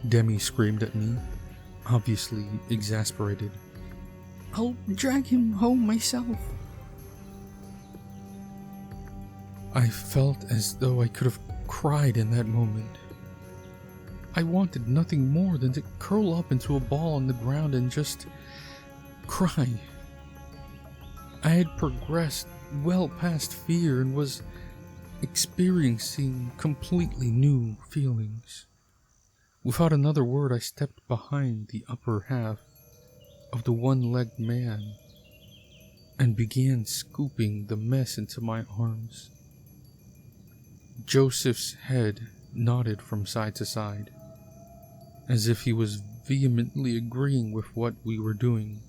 S3: Demi screamed at me, obviously exasperated.
S5: I'll drag him home myself.
S3: I felt as though I could have cried in that moment. I wanted nothing more than to curl up into a ball on the ground and just cry. I had progressed well past fear and was experiencing completely new feelings. Without another word, I stepped behind the upper half of the one-legged man and began scooping the mess into my arms. Joseph's head nodded from side to side, as if he was vehemently agreeing with what we were doing.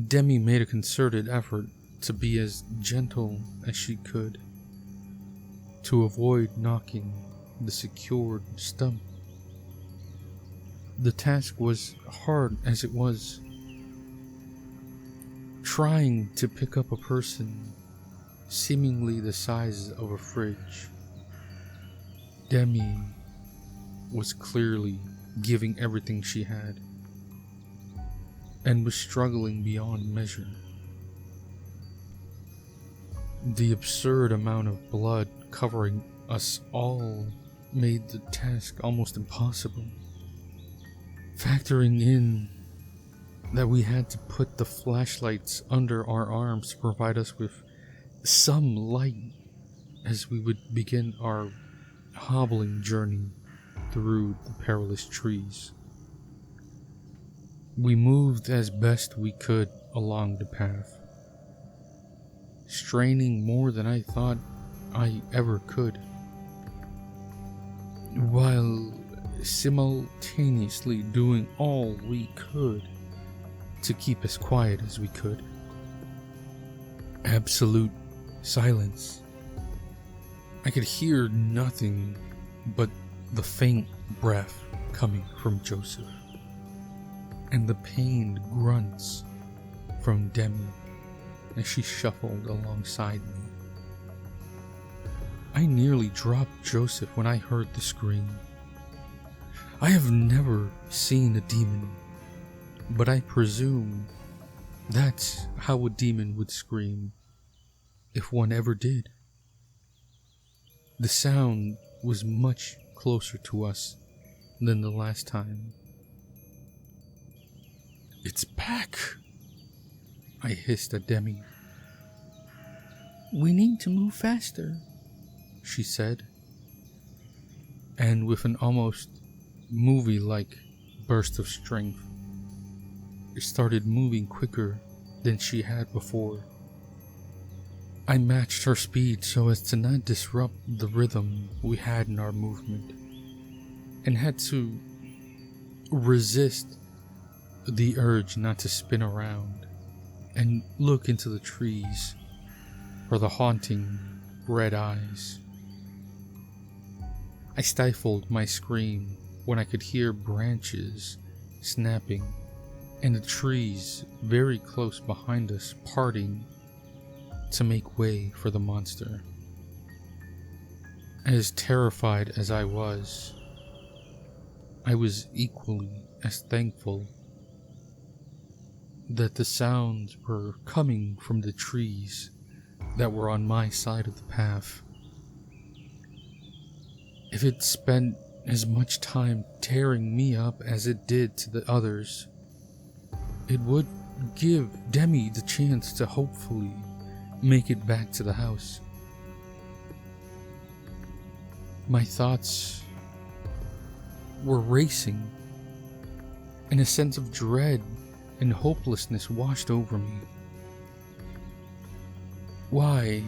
S3: Demi made a concerted effort to be as gentle as she could, to avoid knocking the secured stump. The task was hard as it was. Trying to pick up a person seemingly the size of a fridge. Demi was clearly giving everything she had and was struggling beyond measure. The absurd amount of blood covering us all made the task almost impossible. Factoring in that we had to put the flashlights under our arms to provide us with some light as we would begin our hobbling journey through the perilous trees. We moved as best we could along the path, straining more than I thought I ever could, while simultaneously doing all we could to keep as quiet as we could. Absolute silence. I could hear nothing but the faint breath coming from Joseph and the pained grunts from Demi as she shuffled alongside me. I nearly dropped Joseph when I heard the scream. I have never seen a demon, but I presume that's how a demon would scream, if one ever did. The sound was much closer to us than the last time. It's back, I hissed at Demi.
S5: We need to move faster,
S3: she said, and with an almost movie-like burst of strength, it started moving quicker than she had before. I matched her speed so as to not disrupt the rhythm we had in our movement, and had to resist the urge not to spin around and look into the trees for the haunting red eyes. I stifled my scream when I could hear branches snapping and the trees very close behind us parting to make way for the monster. As terrified as I was equally as thankful that the sounds were coming from the trees that were on my side of the path. If it spent as much time tearing me up as it did to the others, it would give Demi the chance to hopefully make it back to the house. My thoughts were racing, and a sense of dread and hopelessness washed over me. Why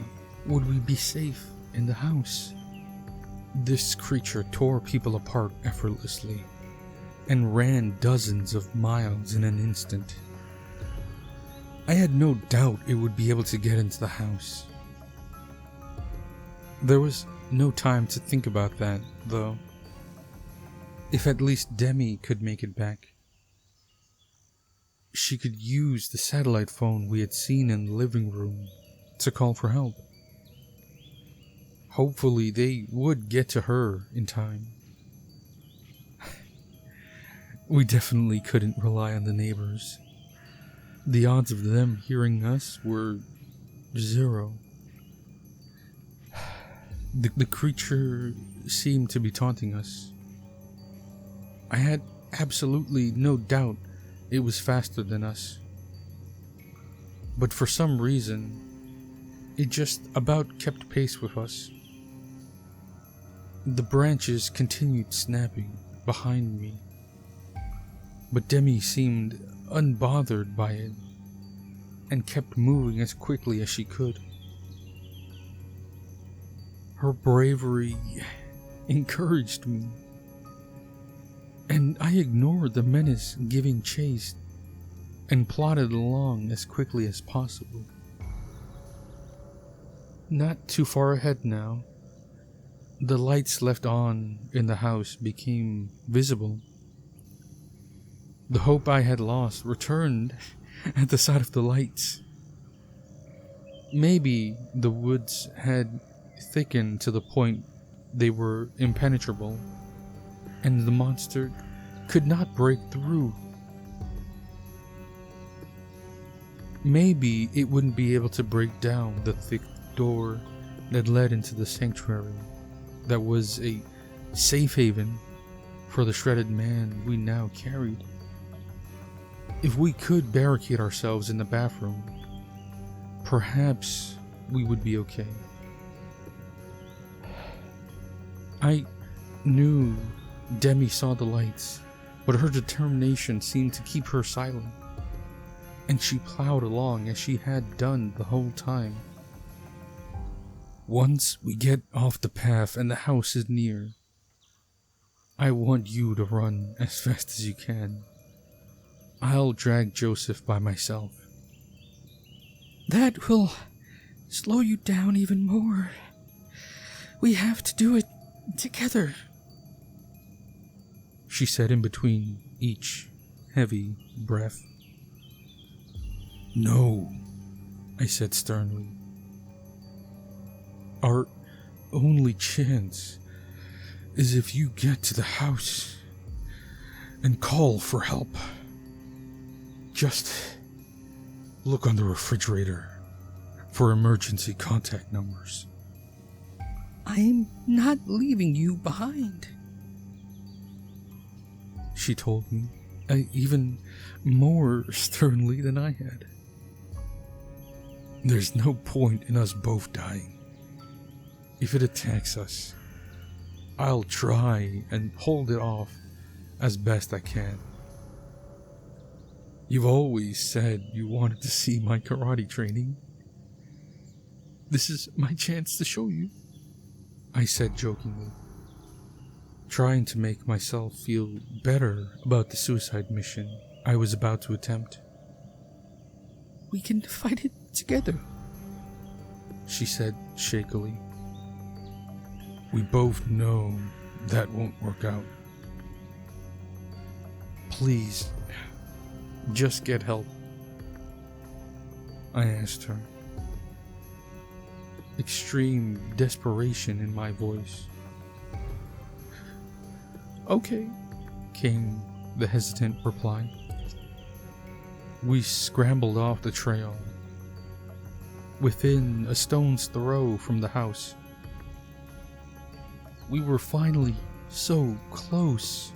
S3: would we be safe in the house? This creature tore people apart effortlessly and ran dozens of miles in an instant. I had no doubt it would be able to get into the house. There was no time to think about that, though. If at least Demi could make it back, she could use the satellite phone we had seen in the living room to call for help. Hopefully they would get to her in time. We definitely couldn't rely on the neighbors. The odds of them hearing us were 0. The creature seemed to be taunting us. I had absolutely no doubt it was faster than us. But for some reason, it just about kept pace with us. The branches continued snapping behind me, but Demi seemed unbothered by it and kept moving as quickly as she could. Her bravery encouraged me, and I ignored the menace giving chase and plodded along as quickly as possible. Not too far ahead now, the lights left on in the house became visible. The hope I had lost returned at the sight of the lights. Maybe the woods had thickened to the point they were impenetrable, and the monster could not break through. Maybe it wouldn't be able to break down the thick door that led into the sanctuary that was a safe haven for the shredded man we now carried. If we could barricade ourselves in the bathroom, perhaps we would be okay. I knew Demi saw the lights, but her determination seemed to keep her silent, and she plowed along as she had done the whole time. Once we get off the path and the house is near, I want you to run as fast as you can. I'll drag Joseph by myself.
S5: That will slow you down even more. We have to do it together,
S3: she said in between each heavy breath. No, I said sternly. Our only chance is if you get to the house and call for help. Just look on the refrigerator for emergency contact numbers.
S5: I'm not leaving you behind,
S3: she told me, even more sternly than I had. There's no point in us both dying. If it attacks us, I'll try and hold it off as best I can. You've always said you wanted to see my karate training. This is my chance to show you, I said jokingly, trying to make myself feel better about the suicide mission I was about to attempt.
S5: We can fight it together,
S3: she said shakily. We both know that won't work out. Please, just get help, I asked her, extreme desperation in my voice.
S5: Okay,
S3: came the hesitant reply. We scrambled off the trail. Within a stone's throw from the house, we were finally so close.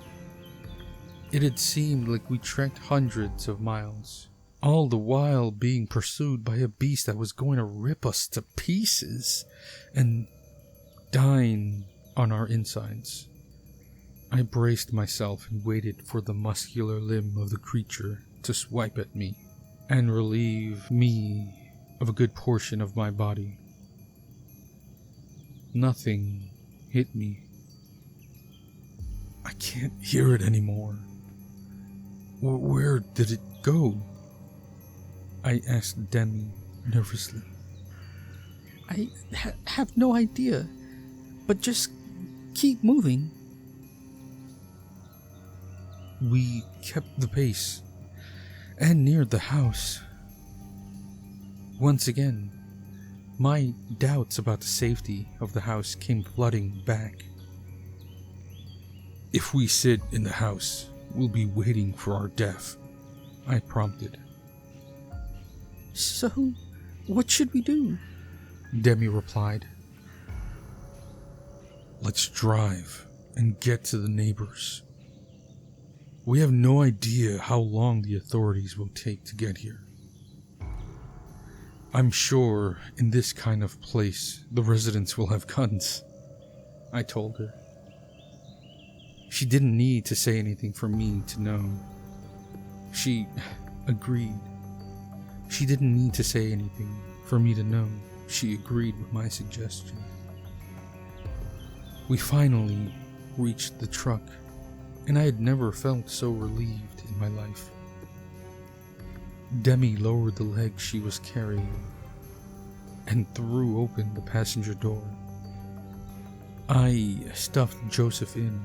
S3: It had seemed like we trekked hundreds of miles, all the while being pursued by a beast that was going to rip us to pieces and dine on our insides. I braced myself and waited for the muscular limb of the creature to swipe at me and relieve me of a good portion of my body. Nothing hit me. I can't hear it anymore. Where did it go? I asked Demi nervously.
S5: I have no idea, but just keep moving.
S3: We kept the pace and neared the house. Once again, my doubts about the safety of the house came flooding back. If we sit in the house, we'll be waiting for our death, I prompted.
S5: So, what should we do?
S3: Demi replied. Let's drive and get to the neighbors. We have no idea how long the authorities will take to get here. I'm sure in this kind of place, the residents will have guns, I told her. She didn't need to say anything for me to know. She agreed. She didn't need to say anything for me to know. She agreed with my suggestion. We finally reached the truck, and I had never felt so relieved in my life. Demi lowered the leg she was carrying and threw open the passenger door. I stuffed Joseph in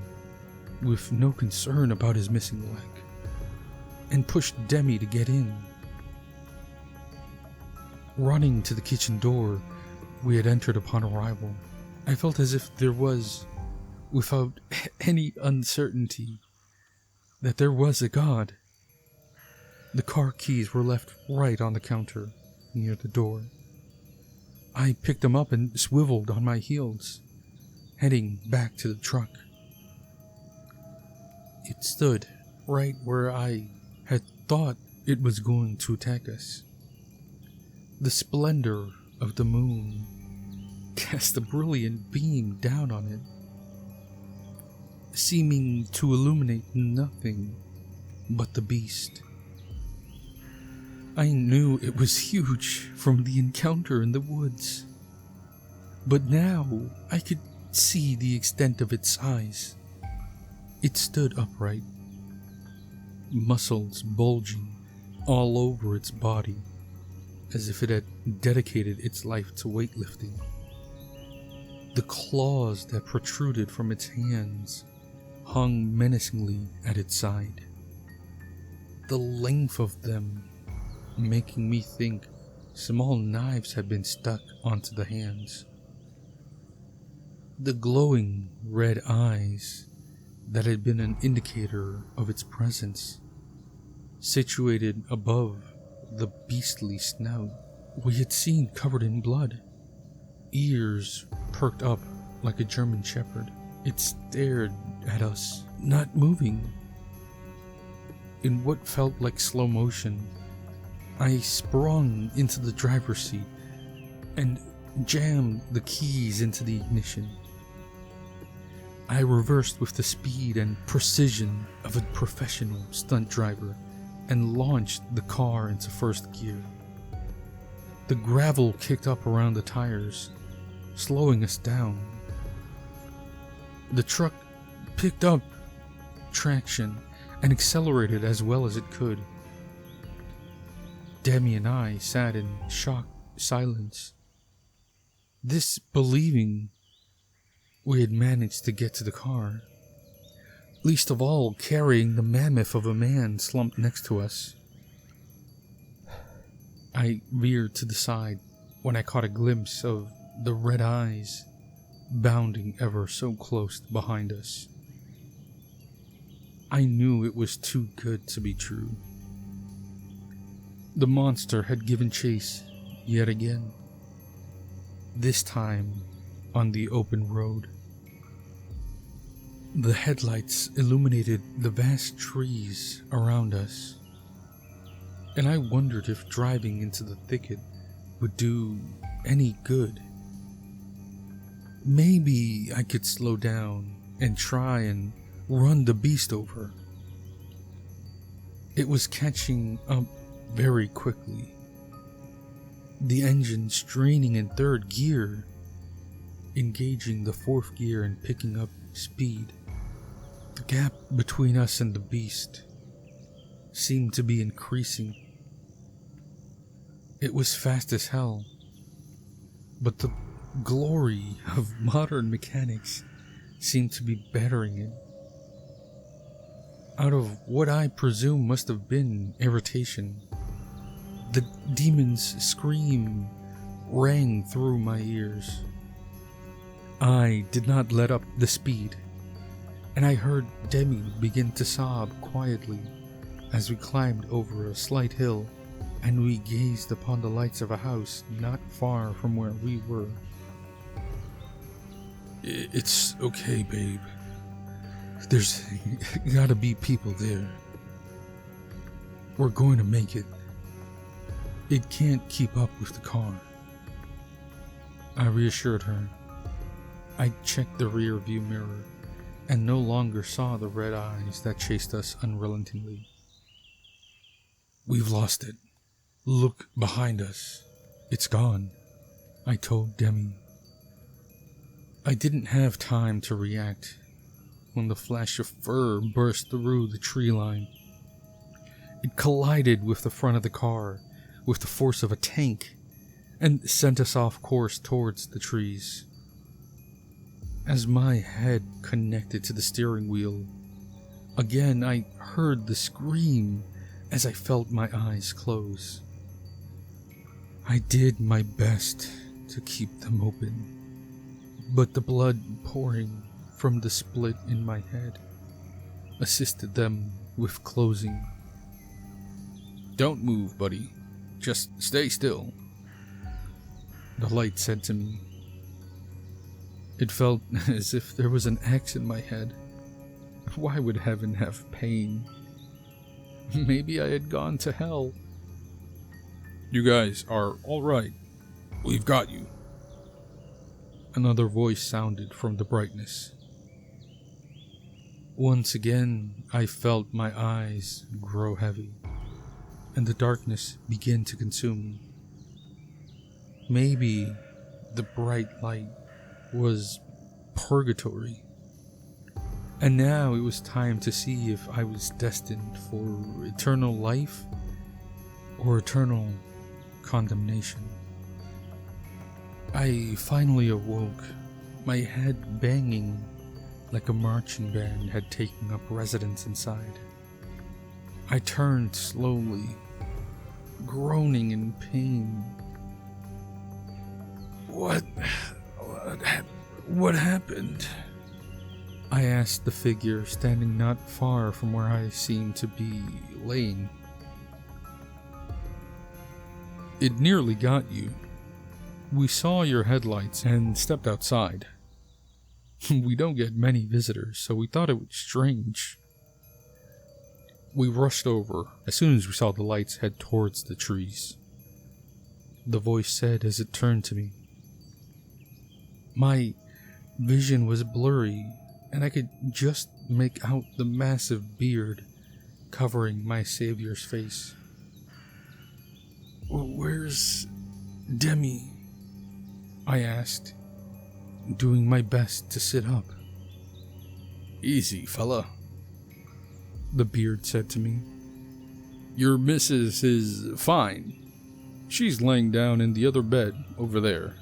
S3: with no concern about his missing leg and pushed Demi to get in. Running to the kitchen door we had entered upon arrival, I felt as if there was, without any uncertainty, that there was a God. The car keys were left right on the counter near the door. I picked them up and swiveled on my heels, heading back to the truck. It stood right where I had thought it was going to attack us. The splendor of the moon cast a brilliant beam down on it, seeming to illuminate nothing but the beast. I knew it was huge from the encounter in the woods, but now I could see the extent of its size. It stood upright, muscles bulging all over its body, as if it had dedicated its life to weightlifting. The claws that protruded from its hands hung menacingly at its side, the length of them making me think small knives had been stuck onto the hands. The glowing red eyes that had been an indicator of its presence, situated above the beastly snout we had seen covered in blood. Ears perked up like a German shepherd, it stared at us, not moving. In what felt like slow motion, I sprung into the driver's seat and jammed the keys into the ignition. I reversed with the speed and precision of a professional stunt driver and launched the car into first gear. The gravel kicked up around the tires, slowing us down. The truck picked up traction and accelerated as well as it could. Demi and I sat in shocked silence, disbelieving we had managed to get to the car, least of all carrying the mammoth of a man slumped next to us. I veered to the side when I caught a glimpse of the red eyes bounding ever so close behind us. I knew it was too good to be true. The monster had given chase yet again, this time on the open road. The headlights illuminated the vast trees around us, and I wondered if driving into the thicket would do any good. Maybe I could slow down and try and run the beast over. It was catching up very quickly, the engine straining in third gear, engaging the fourth gear and picking up speed. The gap between us and the beast seemed to be increasing. It was fast as hell, but the glory of modern mechanics seemed to be bettering it. Out of what I presume must have been irritation, the demon's scream rang through my ears. I did not let up the speed, and I heard Demi begin to sob quietly as we climbed over a slight hill and we gazed upon the lights of a house not far from where we were. It's okay, babe. There's gotta be people there. We're going to make it. It can't keep up with the car. I reassured her. I checked the rear view mirror and no longer saw the red eyes that chased us unrelentingly. We've lost it. Look behind us. It's gone, I told Demi. I didn't have time to react when the flash of fur burst through the tree line. It collided with the front of the car with the force of a tank and sent us off course towards the trees. As my head connected to the steering wheel, again I heard the scream as I felt my eyes close. I did my best to keep them open, but the blood pouring from the split in my head assisted them with closing. Don't move, buddy. Just stay still, the light said to me. It felt as if there was an X in my head. Why would heaven have pain? Maybe I had gone to hell. You guys are all right. We've got you. Another voice sounded from the brightness. Once again, I felt my eyes grow heavy, and the darkness began to consume me. Maybe the bright light was purgatory, and now it was time to see if I was destined for eternal life or eternal condemnation. I finally awoke, my head banging like a marching band had taken up residence inside. I turned slowly, groaning in pain. What happened? I asked the figure standing not far from where I seemed to be laying. It nearly got you. We saw your headlights and stepped outside. We don't get many visitors, so we thought it was strange. We rushed over as soon as we saw the lights head towards the trees. The voice said as it turned to me. My vision was blurry, and I could just make out the massive beard covering my savior's face. Where's Demi? I asked, doing my best to sit up. Easy, fella, the beard said to me. Your missus is fine. She's laying down in the other bed over there.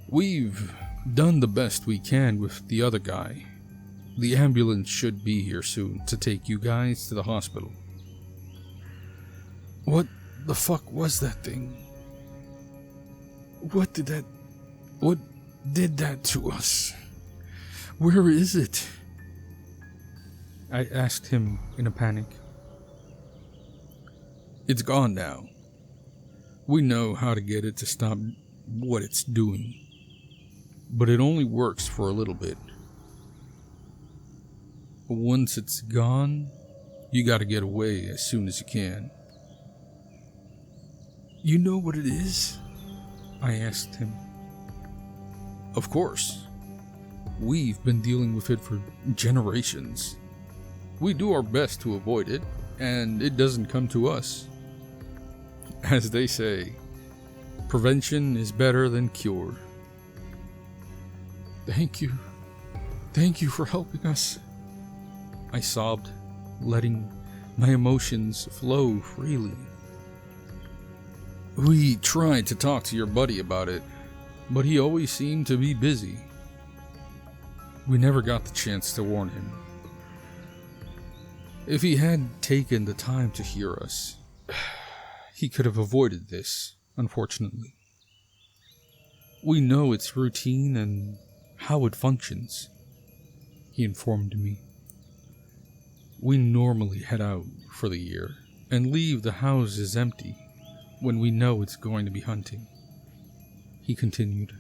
S3: We've done the best we can with the other guy. The ambulance should be here soon to take you guys to the hospital. What the fuck was that thing? What did that to us? Where is it? I asked him in a panic. It's gone now. We know how to get it to stop what it's doing. But it only works for a little bit. Once it's gone, you gotta get away as soon as you can. You know what it is? I asked him. Of course. We've been dealing with it for generations. We do our best to avoid it, and it doesn't come to us. As they say, prevention is better than cure. Thank you. Thank you for helping us. I sobbed, letting my emotions flow freely. We tried to talk to your buddy about it, but he always seemed to be busy. We never got the chance to warn him. If he had taken the time to hear us, he could have avoided this, unfortunately. We know its routine and how it functions, he informed me. We normally head out for the year and leave the houses empty when we know it's going to be hunting, he continued.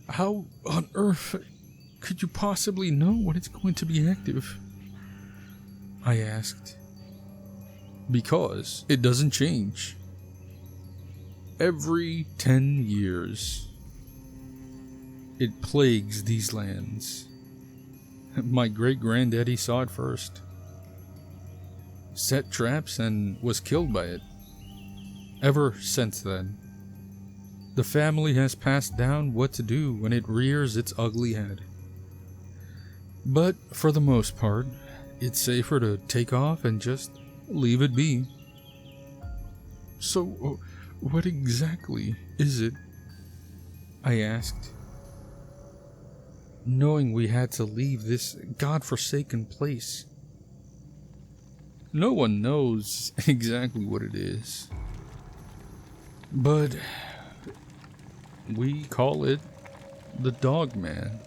S3: How on earth could you possibly know when it's going to be active? I asked. Because it doesn't change. Every 10 years, it plagues these lands. My great-granddaddy saw it first. Set traps and was killed by it. Ever since then, the family has passed down what to do when it rears its ugly head. But for the most part, it's safer to take off and just leave it be. So, what exactly is it? I asked, knowing we had to leave this godforsaken place. No one knows exactly what it is, but we call it the Dog Man.